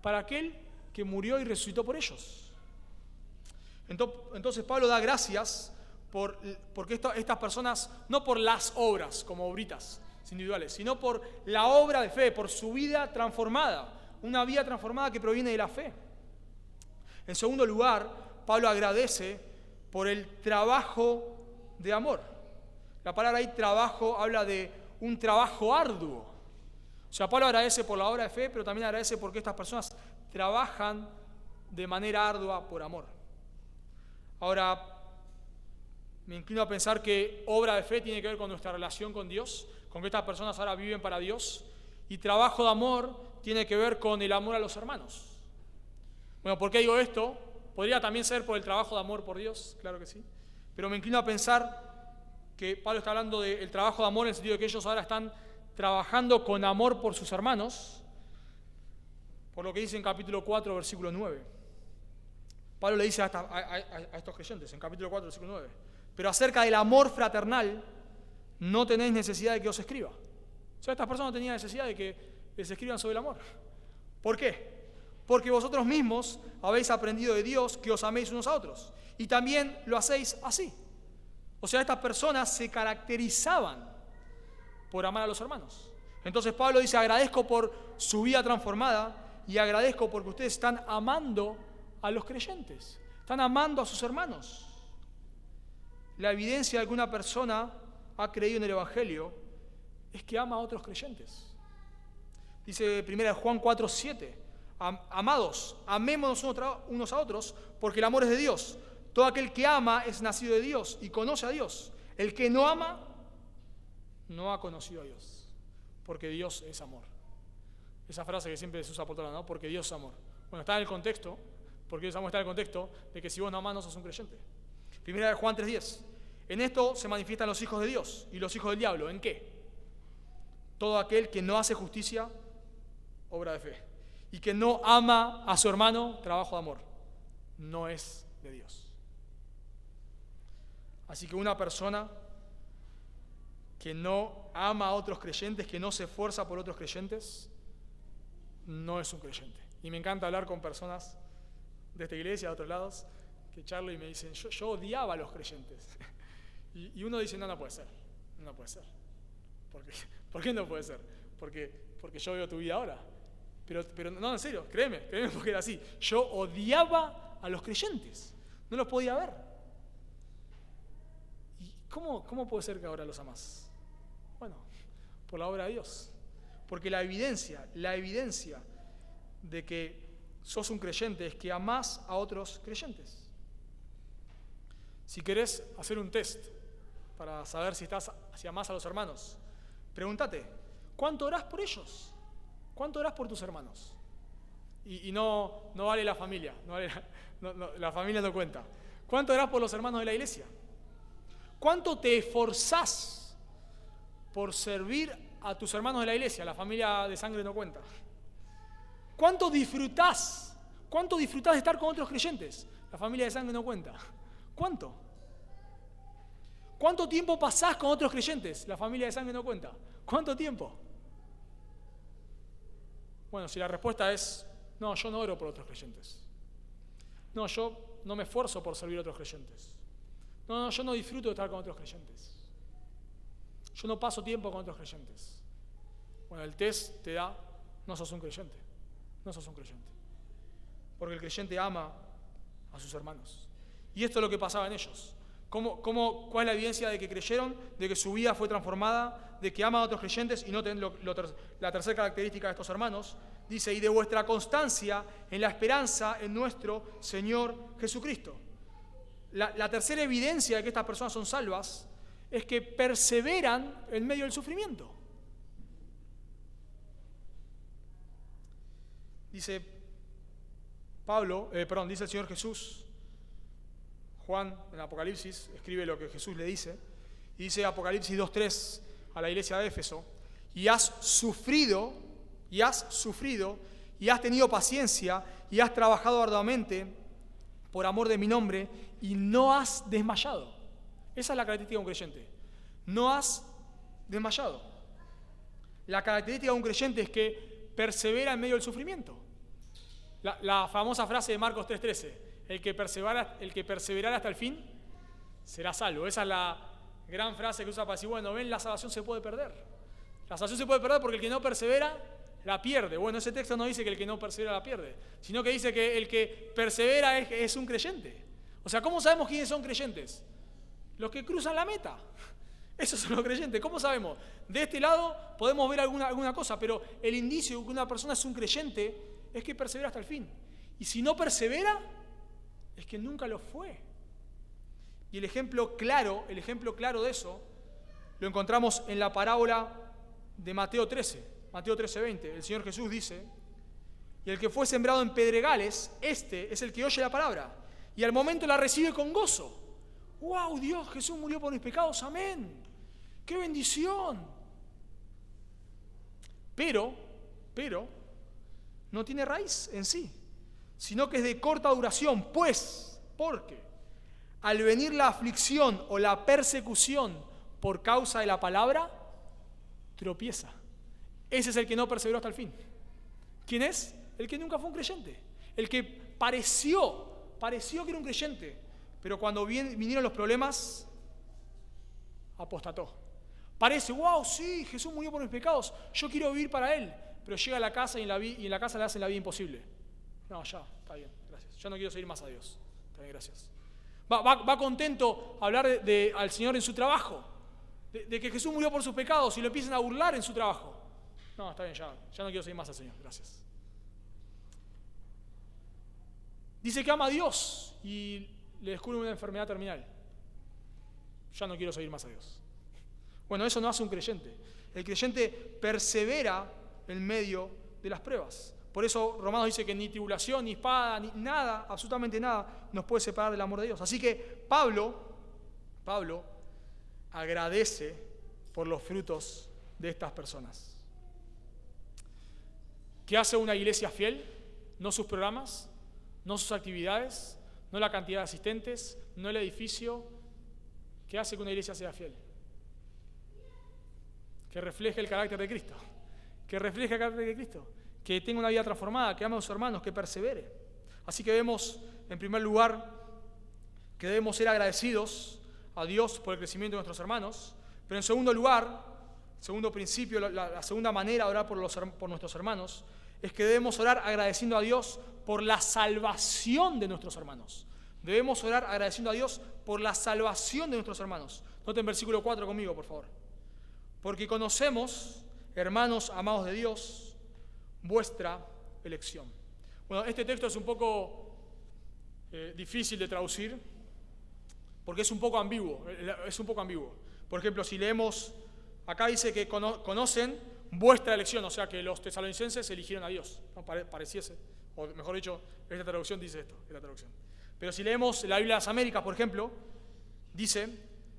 Para aquel que murió y resucitó por ellos. Entonces Pablo da gracias porque estas personas, no por las obras como obritas individuales, sino por la obra de fe, por su vida transformada, una vida transformada que proviene de la fe. En segundo lugar, Pablo agradece por el trabajo de amor. La palabra ahí trabajo habla de un trabajo arduo. O sea, Pablo agradece por la obra de fe, pero también agradece porque estas personas trabajan de manera ardua por amor. Ahora, me inclino a pensar que obra de fe tiene que ver con nuestra relación con Dios, con que estas personas ahora viven para Dios, y trabajo de amor tiene que ver con el amor a los hermanos. Bueno, ¿por qué digo esto? Podría también ser por el trabajo de amor por Dios, claro que sí, pero me inclino a pensar que Pablo está hablando del trabajo de amor en el sentido de que ellos ahora están trabajando con amor por sus hermanos, por lo que dice en capítulo 4, versículo 9. Pablo le dice a estos creyentes en capítulo 4, versículo 9, pero acerca del amor fraternal no tenéis necesidad de que os escriba. O sea, estas personas no tenían necesidad de que les escriban sobre el amor. ¿Por qué? Porque vosotros mismos habéis aprendido de Dios que os améis unos a otros, y también lo hacéis así. O sea, estas personas se caracterizaban por amar a los hermanos. Entonces Pablo dice, agradezco por su vida transformada y agradezco porque ustedes están amando a los creyentes, están amando a sus hermanos. La evidencia de que una persona ha creído en el Evangelio es que ama a otros creyentes. Dice 1 Juan 4:7, amados, amémonos unos a otros porque el amor es de Dios. Todo aquel que ama es nacido de Dios y conoce a Dios. El que no ama no ha conocido a Dios, porque Dios es amor. Esa frase que siempre se usa por todos lados, ¿no? Porque Dios es amor. Bueno, está en el contexto, porque Dios es amor está en el contexto de que si vos no amás no sos un creyente. 1 Juan 3:10. En esto se manifiestan los hijos de Dios y los hijos del diablo. ¿En qué? Todo aquel que no hace justicia, obra de fe. Y que no ama a su hermano, trabajo de amor. No es de Dios. Así que una persona que no ama a otros creyentes, que no se esfuerza por otros creyentes, no es un creyente. Y me encanta hablar con personas de esta iglesia, de otros lados, que charlo y me dicen, yo odiaba a los creyentes. Y uno dice, no puede ser, no puede ser. ¿Por qué no puede ser? Porque yo veo tu vida ahora. Pero no, en serio, créeme porque era así. Yo odiaba a los creyentes, no los podía ver. ¿Y cómo puede ser que ahora los amás? Bueno, por la obra de Dios. Porque la evidencia de que sos un creyente es que amás a otros creyentes. Si querés hacer un test para saber si amás a los hermanos, pregúntate, ¿cuánto orás por ellos? ¿Cuánto orás por tus hermanos? Y no vale la familia, la familia no cuenta. ¿Cuánto orás por los hermanos de la iglesia? ¿Cuánto te esforzás por servir a tus hermanos de la iglesia? La familia de sangre no cuenta. ¿Cuánto disfrutás? ¿Cuánto disfrutás de estar con otros creyentes? La familia de sangre no cuenta. ¿Cuánto? ¿Cuánto tiempo pasás con otros creyentes? La familia de sangre no cuenta. ¿Cuánto tiempo? Bueno, si la respuesta es, no, yo no oro por otros creyentes. No, yo no me esfuerzo por servir a otros creyentes. No, yo no disfruto de estar con otros creyentes. Yo no paso tiempo con otros creyentes. Bueno, el test te da, no sos un creyente. No sos un creyente. Porque el creyente ama a sus hermanos. Y esto es lo que pasaba en ellos. ¿Cuál es la evidencia de que creyeron, de que su vida fue transformada, de que aman a otros creyentes y noten la tercera característica de estos hermanos? Dice, y de vuestra constancia en la esperanza en nuestro Señor Jesucristo. La tercera evidencia de que estas personas son salvas es que perseveran en medio del sufrimiento. Dice dice el Señor Jesús. Juan, en Apocalipsis, escribe lo que Jesús le dice. Y dice Apocalipsis 2:3 a la iglesia de Éfeso, y has sufrido, y has tenido paciencia, y has trabajado arduamente por amor de mi nombre, y no has desmayado. Esa es la característica de un creyente. No has desmayado. La característica de un creyente es que persevera en medio del sufrimiento. La famosa frase de Marcos 3:13, el que perseverara hasta el fin será salvo. Esa es la gran frase que usa para decir, bueno, ven, la salvación se puede perder. La salvación se puede perder porque el que no persevera la pierde. Bueno, ese texto no dice que el que no persevera la pierde, sino que dice que el que persevera es un creyente. O sea, ¿cómo sabemos quiénes son creyentes? Los que cruzan la meta. Esos son los creyentes. ¿Cómo sabemos? De este lado podemos ver alguna cosa, pero el indicio de que una persona es un creyente es que persevera hasta el fin. Y si no persevera, es que nunca lo fue. Y el ejemplo claro de eso lo encontramos en la parábola de Mateo 13:20. El Señor Jesús dice, y el que fue sembrado en pedregales, este es el que oye la palabra y al momento la recibe con gozo. ¡Wow! Dios, Jesús murió por mis pecados, amén. ¡Qué bendición! Pero no tiene raíz en sí, sino que es de corta duración, porque al venir la aflicción o la persecución por causa de la palabra, tropieza. Ese es el que no perseveró hasta el fin. ¿Quién es? El que nunca fue un creyente. El que pareció que era un creyente, pero cuando vinieron los problemas, apostató. Parece, wow, sí, Jesús murió por mis pecados, yo quiero vivir para Él, pero llega a la casa y en la casa le hacen la vida imposible. No, ya, está bien, gracias. Ya no quiero seguir más a Dios. Está bien, gracias. Va contento a hablar al Señor en su trabajo, de que Jesús murió por sus pecados y lo empiezan a burlar en su trabajo. No, está bien, ya no quiero seguir más al Señor, gracias. Dice que ama a Dios y le descubre una enfermedad terminal. Ya no quiero seguir más a Dios. Bueno, eso no hace un creyente. El creyente persevera en medio de las pruebas. Por eso Romanos dice que ni tribulación, ni espada, ni nada, absolutamente nada, nos puede separar del amor de Dios. Así que Pablo agradece por los frutos de estas personas. ¿Qué hace una iglesia fiel? No sus programas, no sus actividades, no la cantidad de asistentes, no el edificio. ¿Qué hace que una iglesia sea fiel? Que refleje el carácter de Cristo. Que refleje el carácter de Cristo. Que tenga una vida transformada, que ame a sus hermanos, que persevere. Así que vemos, en primer lugar, que debemos ser agradecidos a Dios por el crecimiento de nuestros hermanos. Pero en segundo lugar, segundo principio, la segunda manera de orar por nuestros hermanos, es que debemos orar agradeciendo a Dios por la salvación de nuestros hermanos. Debemos orar agradeciendo a Dios por la salvación de nuestros hermanos. Noten versículo 4 conmigo, por favor. Porque conocemos, hermanos amados de Dios, vuestra elección. Bueno, este texto es un poco difícil de traducir porque es un poco ambiguo. Por ejemplo, si leemos, acá dice que conocen vuestra elección, o sea que los tesalonicenses eligieron a Dios, ¿no? Pareciese, o mejor dicho, esta traducción dice esto, esta traducción. Pero si leemos la Biblia de las Américas, por ejemplo, dice,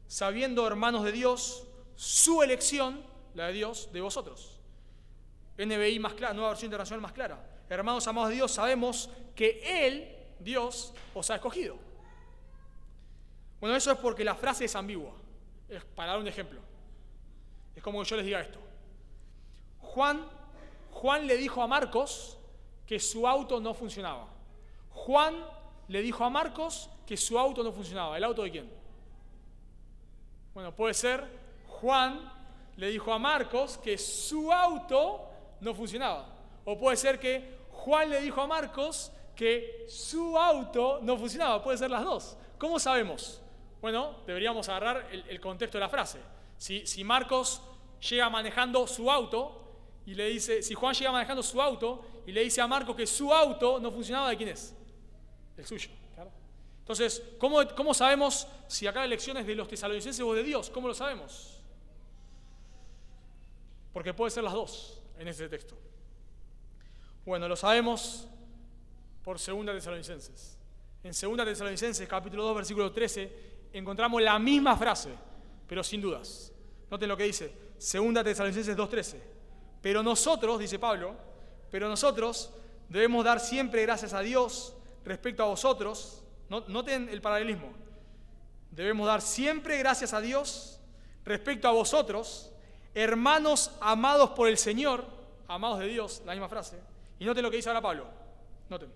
sabiendo, hermanos de Dios, su elección, la de Dios, de vosotros. NBI más clara, Nueva Versión Internacional más clara. Hermanos amados de Dios, sabemos que Él, Dios, os ha escogido. Bueno, eso es porque la frase es ambigua. Es para dar un ejemplo. Es como que yo les diga esto. Juan le dijo a Marcos que su auto no funcionaba. Juan le dijo a Marcos que su auto no funcionaba. ¿El auto de quién? Bueno, puede ser Juan le dijo a Marcos que su auto no funcionaba. O puede ser que Juan le dijo a Marcos que su auto no funcionaba. Puede ser las dos. ¿Cómo sabemos? Bueno, deberíamos agarrar el contexto de la frase. Si Marcos llega manejando su auto y le dice, si Juan llega manejando su auto y le dice a Marcos que su auto no funcionaba, ¿de quién es? El suyo, claro. Entonces, ¿cómo sabemos si acá la elección es de los tesalonicenses o de Dios? ¿Cómo lo sabemos? Porque puede ser las dos en ese texto. Bueno, lo sabemos por 2 Tesalonicenses. En 2 Tesalonicenses, capítulo 2, versículo 13, encontramos la misma frase, pero sin dudas. Noten lo que dice, 2 Tesalonicenses 2:13. Pero nosotros, dice Pablo, debemos dar siempre gracias a Dios respecto a vosotros. Noten el paralelismo. Debemos dar siempre gracias a Dios respecto a vosotros, hermanos amados por el Señor, amados de Dios, la misma frase. Y noten lo que dice ahora Pablo. Noten.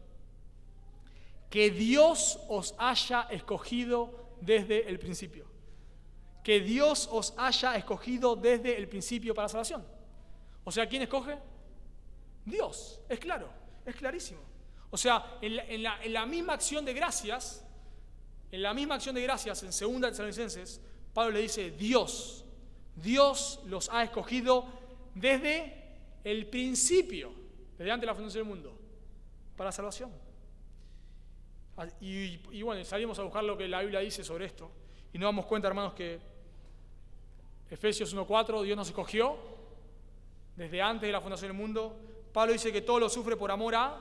Que Dios os haya escogido desde el principio. Que Dios os haya escogido desde el principio para salvación. O sea, ¿quién escoge? Dios. Es claro, es clarísimo. O sea, en la misma acción de gracias, en 2 Tesalonicenses, Pablo le dice, Dios los ha escogido desde el principio, desde antes de la fundación del mundo, para salvación. Y bueno, salimos a buscar lo que la Biblia dice sobre esto, y nos damos cuenta, hermanos, que Efesios 1:4, Dios nos escogió desde antes de la fundación del mundo. Pablo dice que todo lo sufre por amor a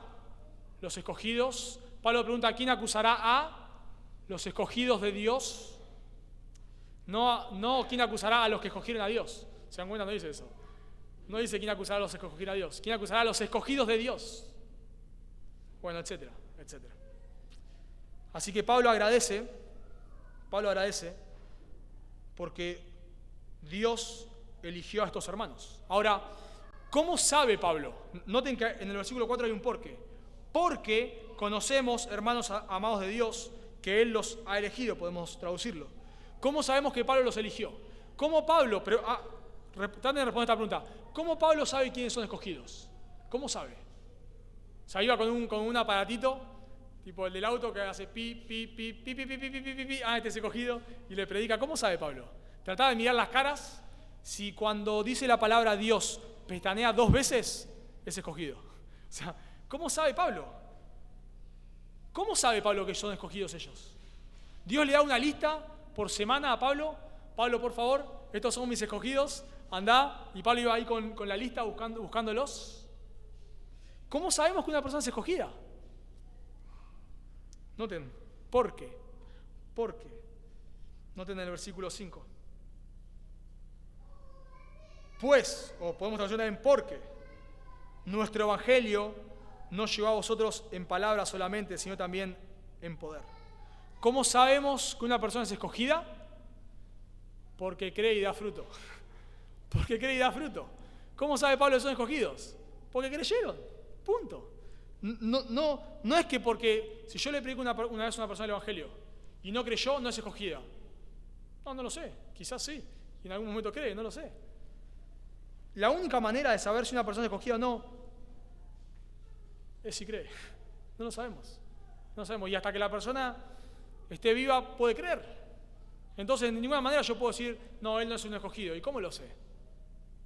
los escogidos. Pablo pregunta, ¿quién acusará a los escogidos de Dios? No quién acusará a los que escogieron a Dios. ¿Se dan cuenta? No dice eso. No dice quién acusará a los que escogieron a Dios. ¿Quién acusará a los escogidos de Dios? Bueno, etcétera, etcétera. Así que Pablo agradece porque Dios eligió a estos hermanos. Ahora, ¿cómo sabe Pablo? Noten que en el versículo 4 hay un porqué. Porque conocemos, hermanos amados de Dios, que Él los ha elegido, podemos traducirlo. ¿Cómo sabemos que Pablo los eligió? ¿Cómo Pablo, traten de responder esta pregunta, ¿cómo Pablo sabe quiénes son escogidos? ¿Cómo sabe? O sea, iba con un aparatito, tipo el del auto que hace pi, pi, pi, pi, pi, pi, pi, pi, pi, pi, este es escogido, y le predica. ¿Cómo sabe Pablo? Trataba de mirar las caras, si cuando dice la palabra Dios pestanea 2 veces, es escogido. O sea, ¿cómo sabe Pablo? ¿Cómo sabe Pablo que son escogidos ellos? Dios le da una lista por semana a Pablo. Pablo, por favor, estos son mis escogidos, andá. Y Pablo iba ahí con la lista buscándolos. ¿Cómo sabemos que una persona es escogida? Noten, ¿por qué? ¿Por qué? Noten en el versículo 5. Pues, o podemos traducir en porque, nuestro evangelio no llegó a vosotros en palabras solamente, sino también en poder. ¿Cómo sabemos que una persona es escogida? Porque cree y da fruto. Porque cree y da fruto. ¿Cómo sabe Pablo que son escogidos? Porque creyeron. Punto. No es que porque si yo le predico una vez a una persona el evangelio y no creyó, no es escogida. No lo sé. Quizás sí. Y en algún momento cree, no lo sé. La única manera de saber si una persona es escogida o no es si cree. No lo sabemos. No lo sabemos. Y hasta que la persona esté viva puede creer. Entonces, de ninguna manera yo puedo decir, no, él no es un escogido. ¿Y cómo lo sé?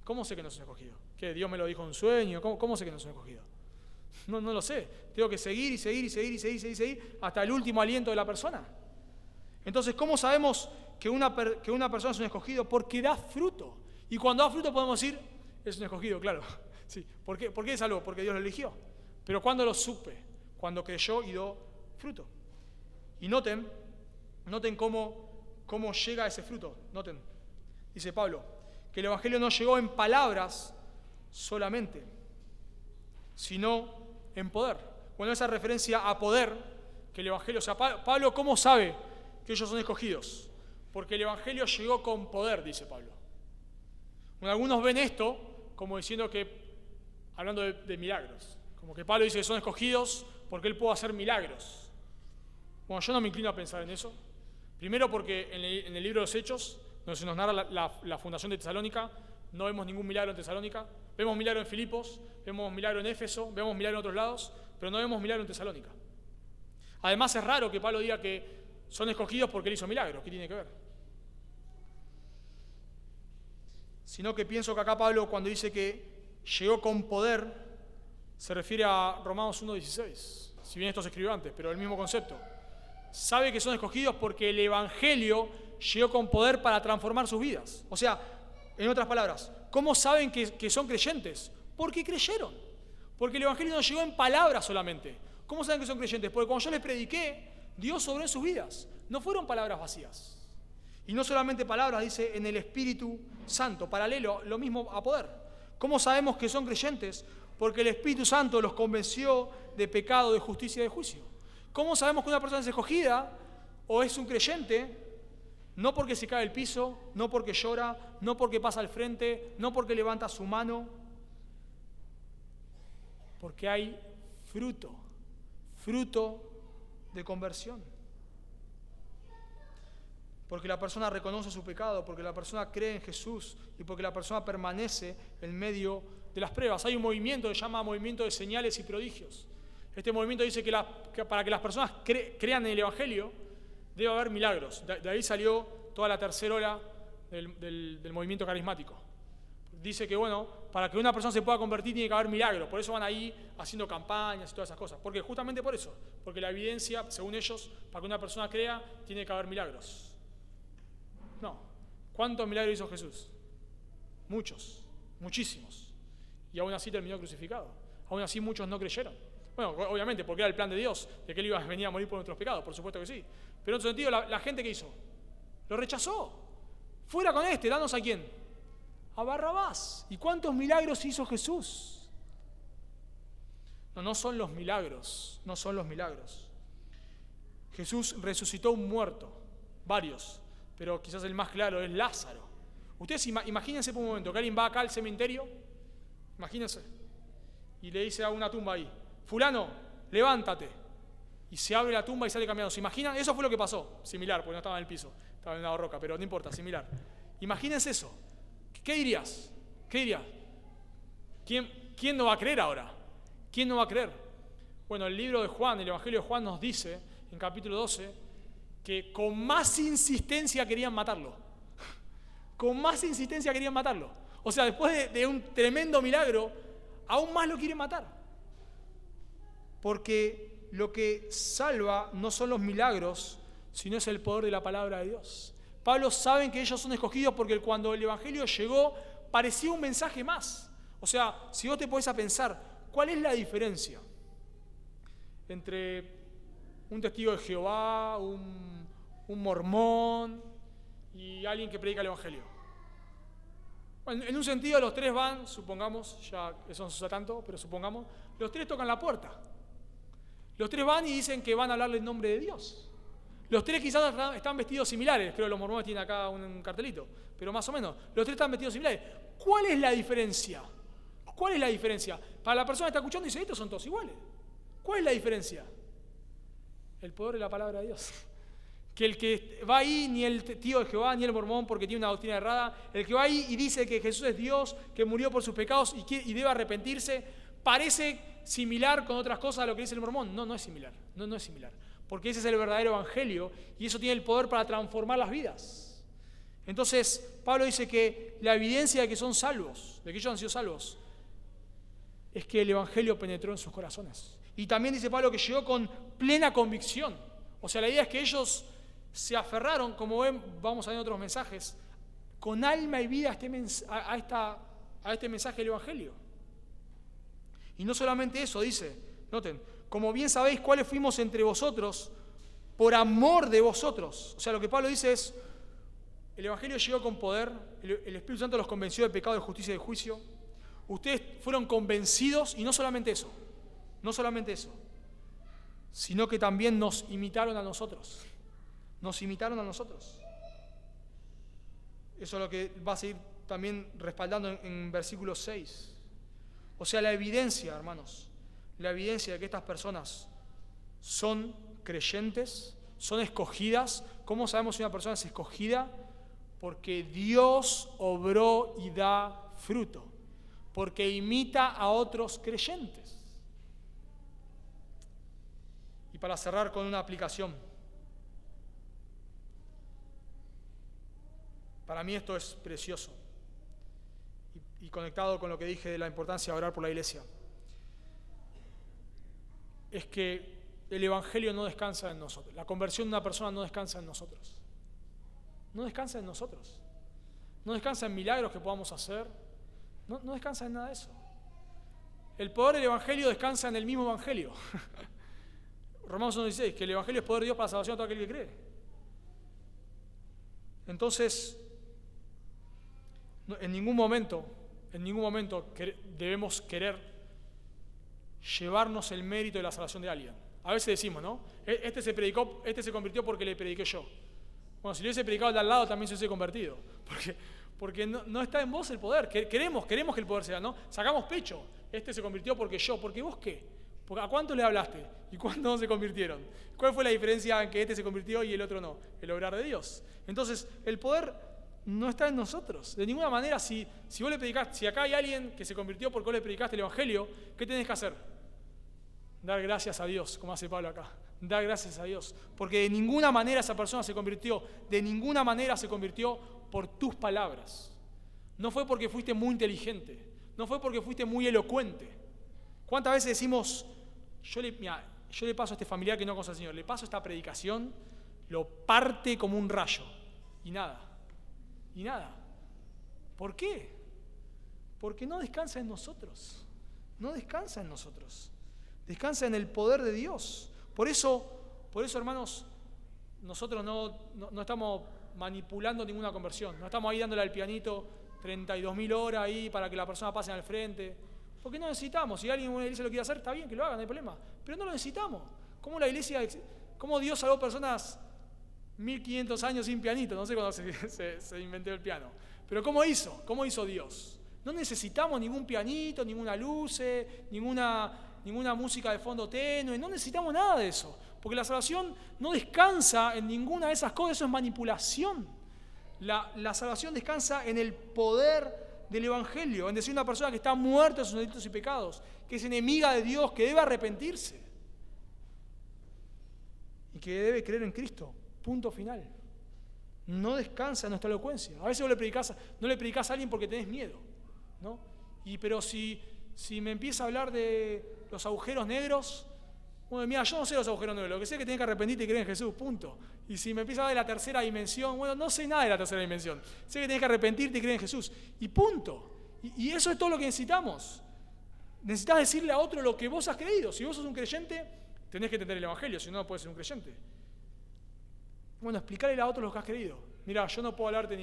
¿Cómo sé que no es un escogido? ¿Que Dios me lo dijo en un sueño? ¿Cómo sé que no es un escogido? No lo sé. Tengo que seguir hasta el último aliento de la persona. Entonces, ¿cómo sabemos que una persona es un escogido? Porque da fruto. Y cuando da fruto podemos decir, es un escogido, claro. Sí. ¿Por qué es salvo? Porque Dios lo eligió. Pero ¿cuándo lo supe? Cuando creyó y dio fruto. Y noten cómo llega ese fruto. Noten, dice Pablo, que el Evangelio no llegó en palabras solamente, sino en poder. Bueno, esa referencia a poder, que el Evangelio, o sea, Pablo, ¿cómo sabe que ellos son escogidos? Porque el Evangelio llegó con poder, dice Pablo. Bueno, algunos ven esto como diciendo que, hablando de milagros, como que Pablo dice que son escogidos porque él puede hacer milagros. Bueno, yo no me inclino a pensar en eso. Primero porque en el libro de los Hechos, donde se nos narra la fundación de Tesalónica, no vemos ningún milagro en Tesalónica. Vemos milagro en Filipos, vemos milagro en Éfeso, vemos milagro en otros lados, pero no vemos milagro en Tesalónica. Además es raro que Pablo diga que son escogidos porque él hizo milagros. ¿Qué tiene que ver? Sino que pienso que acá Pablo, cuando dice que llegó con poder, se refiere a Romanos 1:16. Si bien esto se escribió antes, pero el mismo concepto. Sabe que son escogidos porque el Evangelio llegó con poder para transformar sus vidas. O sea, en otras palabras, ¿cómo saben que son creyentes? Porque creyeron. Porque el Evangelio no llegó en palabras solamente. ¿Cómo saben que son creyentes? Porque cuando yo les prediqué, Dios obró en sus vidas. No fueron palabras vacías. Y no solamente palabras, dice, en el Espíritu Santo. Paralelo, lo mismo a poder. ¿Cómo sabemos que son creyentes? Porque el Espíritu Santo los convenció de pecado, de justicia y de juicio. ¿Cómo sabemos que una persona es escogida o es un creyente? No porque se cae del piso, no porque llora, no porque pasa al frente, no porque levanta su mano. Porque hay fruto de conversión. Porque la persona reconoce su pecado, porque la persona cree en Jesús y porque la persona permanece en medio de las pruebas. Hay un movimiento que se llama movimiento de señales y prodigios. Este movimiento dice que para que las personas crean en el Evangelio debe haber milagros. De ahí salió toda la tercera ola del movimiento carismático. Dice que, bueno, para que una persona se pueda convertir tiene que haber milagros. Por eso van ahí haciendo campañas y todas esas cosas. ¿Por qué? Justamente por eso. Porque la evidencia, según ellos, para que una persona crea, tiene que haber milagros. No. ¿Cuántos milagros hizo Jesús? Muchos. Muchísimos. Y aún así terminó crucificado. Aún así muchos no creyeron. Bueno, obviamente, porque era el plan de Dios, de que Él iba a venir a morir por nuestros pecados, por supuesto que sí. Pero en otro sentido, la gente que hizo, lo rechazó. Fuera con este, danos a quién. A Barrabás. ¿Y cuántos milagros hizo Jesús? No son los milagros, no son los milagros. Jesús resucitó un muerto, varios, pero quizás el más claro es Lázaro. Ustedes imagínense por un momento que alguien va acá al cementerio, imagínense, y le dice a una tumba ahí, fulano, levántate. Y se abre la tumba y sale caminando. ¿Se imaginan? Eso fue lo que pasó. Similar, porque no estaba en el piso, estaba en una roca, pero no importa, similar. Imagínense eso. ¿Qué dirías? ¿Qué dirías? ¿Quién no va a creer ahora? ¿Quién no va a creer? Bueno, el libro de Juan, el Evangelio de Juan nos dice, en capítulo 12, que con más insistencia querían matarlo. Con más insistencia querían matarlo. O sea, después de un tremendo milagro, aún más lo quieren matar. Porque lo que salva no son los milagros, sino es el poder de la palabra de Dios. Pablo saben que ellos son escogidos porque cuando el Evangelio llegó parecía un mensaje más. O sea, si vos te podés a pensar, ¿cuál es la diferencia entre un testigo de Jehová, un mormón y alguien que predica el Evangelio? Bueno, en un sentido los tres van, supongamos, ya eso no se usa tanto, pero supongamos, los tres tocan la puerta. Los tres van y dicen que van a hablarle en nombre de Dios. Los tres quizás están vestidos similares, creo que los mormones tienen acá un cartelito, pero más o menos, los tres están vestidos similares. ¿Cuál es la diferencia? ¿Cuál es la diferencia? Para la persona que está escuchando dice, estos son todos iguales. ¿Cuál es la diferencia? El poder de la palabra de Dios. Que el que va ahí, ni el tío de Jehová, ni el mormón, porque tiene una doctrina errada, el que va ahí y dice que Jesús es Dios, que murió por sus pecados y debe arrepentirse, parece similar con otras cosas a lo que dice el mormón. No es similar. No es similar. Porque ese es el verdadero evangelio y eso tiene el poder para transformar las vidas. Entonces, Pablo dice que la evidencia de que son salvos, de que ellos han sido salvos, es que el Evangelio penetró en sus corazones. Y también dice Pablo que llegó con plena convicción. O sea, la idea es que ellos se aferraron, como ven, vamos a ver en otros mensajes, con alma y vida a este mensaje del Evangelio. Y no solamente eso, dice, noten, como bien sabéis cuáles fuimos entre vosotros, por amor de vosotros. O sea, lo que Pablo dice es, el Evangelio llegó con poder, el Espíritu Santo los convenció de pecado, de justicia y de juicio. Ustedes fueron convencidos, y no solamente eso, sino que también nos imitaron a nosotros. Nos imitaron a nosotros. Eso es lo que va a seguir también respaldando en versículo 6. O sea, la evidencia, hermanos, la evidencia de que estas personas son creyentes, son escogidas. ¿Cómo sabemos si una persona es escogida? Porque Dios obró y da fruto. Porque imita a otros creyentes. Y para cerrar con una aplicación. Para mí esto es precioso. Y conectado con lo que dije de la importancia de orar por la iglesia. Es que el Evangelio no descansa en nosotros. La conversión de una persona no descansa en nosotros. No descansa en nosotros. No descansa en milagros que podamos hacer. No descansa en nada de eso. El poder del Evangelio descansa en el mismo Evangelio. Romanos 1:16, que el Evangelio es poder de Dios para la salvación de todo aquel que cree. Entonces, en ningún momento debemos querer llevarnos el mérito de la salvación de alguien. A veces decimos, ¿no? Este se convirtió porque le prediqué yo. Bueno, si le hubiese predicado al de al lado, también se hubiese convertido. Porque no está en vos el poder. Queremos que el poder sea, ¿no? Sacamos pecho. Este se convirtió porque yo. ¿Porque vos qué? ¿A cuánto le hablaste? ¿Y cuántos no se convirtieron? ¿Cuál fue la diferencia en que este se convirtió y el otro no? El obrar de Dios. Entonces, el poder no está en nosotros. De ninguna manera, si vos le predicaste, si acá hay alguien que se convirtió porque vos le predicaste el Evangelio, ¿qué tenés que hacer? Dar gracias a Dios, como hace Pablo acá. Dar gracias a Dios. Porque de ninguna manera esa persona se convirtió. De ninguna manera se convirtió por tus palabras. No fue porque fuiste muy inteligente. No fue porque fuiste muy elocuente. ¿Cuántas veces decimos, yo le paso a este familiar que no conoce al Señor, le paso esta predicación, lo parte como un rayo? Y nada. ¿Por qué? Porque no descansa en nosotros. No descansa en nosotros. Descansa en el poder de Dios. Por eso, hermanos, nosotros no estamos manipulando ninguna conversión. No estamos ahí dándole al pianito 32.000 horas ahí para que la persona pase al frente. Porque no necesitamos. Si alguien en una iglesia lo quiere hacer, está bien que lo haga, no hay problema. Pero no lo necesitamos. ¿Cómo Dios salvó personas 1500 años sin pianito? No sé cuándo se inventó el piano. Pero ¿cómo hizo? ¿Cómo hizo Dios? No necesitamos ningún pianito, ninguna luz, ninguna música de fondo tenue. No necesitamos nada de eso. Porque la salvación no descansa en ninguna de esas cosas. Eso es manipulación. La salvación descansa en el poder del Evangelio, en decir una persona que está muerta en sus delitos y pecados, que es enemiga de Dios, que debe arrepentirse y que debe creer en Cristo. Punto final. No descansa en nuestra elocuencia. A veces no le predicás a alguien porque tenés miedo, ¿no? Pero si me empieza a hablar de los agujeros negros, bueno, mira, yo no sé los agujeros negros, lo que sé es que tenés que arrepentirte y creer en Jesús, punto. Y si me empieza a hablar de la tercera dimensión, bueno, no sé nada de la tercera dimensión. Sé que tenés que arrepentirte y creer en Jesús. Y punto. Y eso es todo lo que necesitamos. Necesitas decirle a otro lo que vos has creído. Si vos sos un creyente, tenés que entender el Evangelio, si no, no puedes ser un creyente. Bueno, explicarle a otro lo que has creído. Mira, yo no puedo hablarte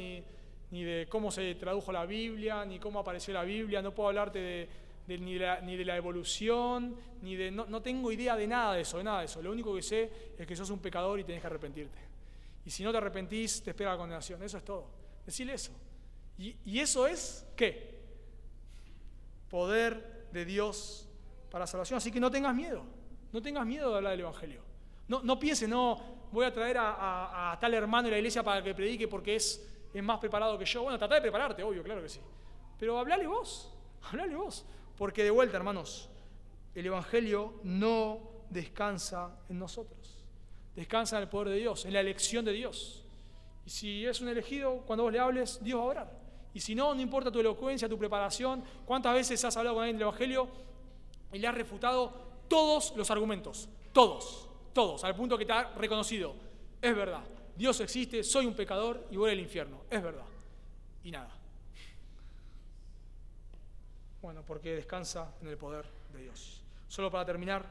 ni de cómo se tradujo la Biblia, ni cómo apareció la Biblia, no puedo hablarte ni de la evolución, no tengo idea de nada de eso. Lo único que sé es que sos un pecador y tenés que arrepentirte. Y si no te arrepentís, te espera la condenación. Eso es todo. Decirle eso. ¿Y eso es qué? Poder de Dios para la salvación. Así que no tengas miedo. No tengas miedo de hablar del Evangelio. No pienses, voy a traer a tal hermano de la iglesia para que predique porque es más preparado que yo. Bueno, tratá de prepararte, obvio, claro que sí. Pero hablale vos. Porque de vuelta, hermanos, el Evangelio no descansa en nosotros. Descansa en el poder de Dios, en la elección de Dios. Y si es un elegido, cuando vos le hables, Dios va a orar. Y si no importa tu elocuencia, tu preparación, cuántas veces has hablado con alguien del Evangelio y le has refutado todos los argumentos, todos, al punto que te ha reconocido, es verdad, Dios existe, soy un pecador y voy al infierno, es verdad, y nada. Bueno, porque descansa en el poder de Dios. Solo para terminar,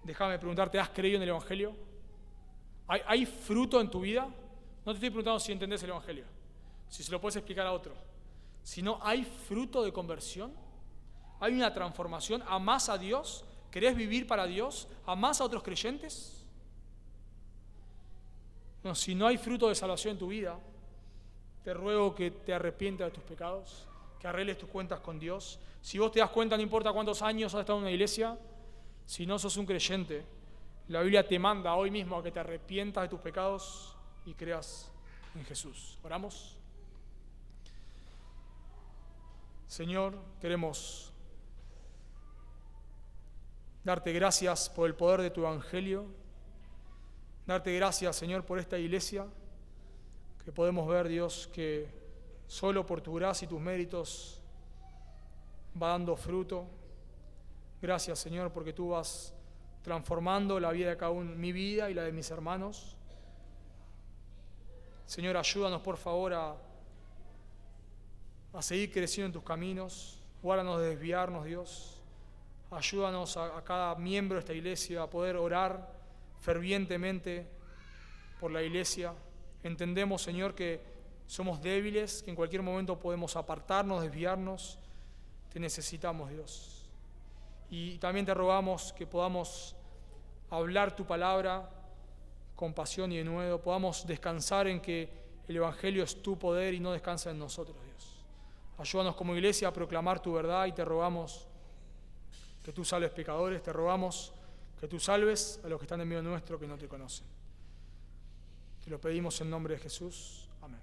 déjame preguntarte, ¿has creído en el Evangelio? ¿Hay fruto en tu vida? No te estoy preguntando si entendés el Evangelio, si se lo puedes explicar a otro, sino ¿hay fruto de conversión? ¿Hay una transformación? ¿Amás a Dios? ¿Querés vivir para Dios? ¿Amás a otros creyentes? No, si no hay fruto de salvación en tu vida, te ruego que te arrepientas de tus pecados, que arregles tus cuentas con Dios. Si vos te das cuenta, no importa cuántos años has estado en una iglesia, si no sos un creyente, la Biblia te manda hoy mismo a que te arrepientas de tus pecados y creas en Jesús. ¿Oramos? Señor, queremos darte gracias por el poder de tu Evangelio, darte gracias, Señor, por esta iglesia, que podemos ver, Dios, que solo por tu gracia y tus méritos va dando fruto. Gracias, Señor, porque tú vas transformando la vida de cada uno, mi vida y la de mis hermanos. Señor, ayúdanos, por favor, a seguir creciendo en tus caminos. Guárdanos de desviarnos, Dios. Ayúdanos a cada miembro de esta iglesia a poder orar fervientemente por la iglesia. Entendemos, Señor, que somos débiles, que en cualquier momento podemos apartarnos, desviarnos. Te necesitamos, Dios. Y también te rogamos que podamos hablar tu palabra con pasión y denuedo, podamos descansar en que el Evangelio es tu poder y no descansa en nosotros, Dios. Ayúdanos como iglesia a proclamar tu verdad y te rogamos que tú salves pecadores, te rogamos que tú salves a los que están en medio nuestro que no te conocen. Te lo pedimos en nombre de Jesús. Amén.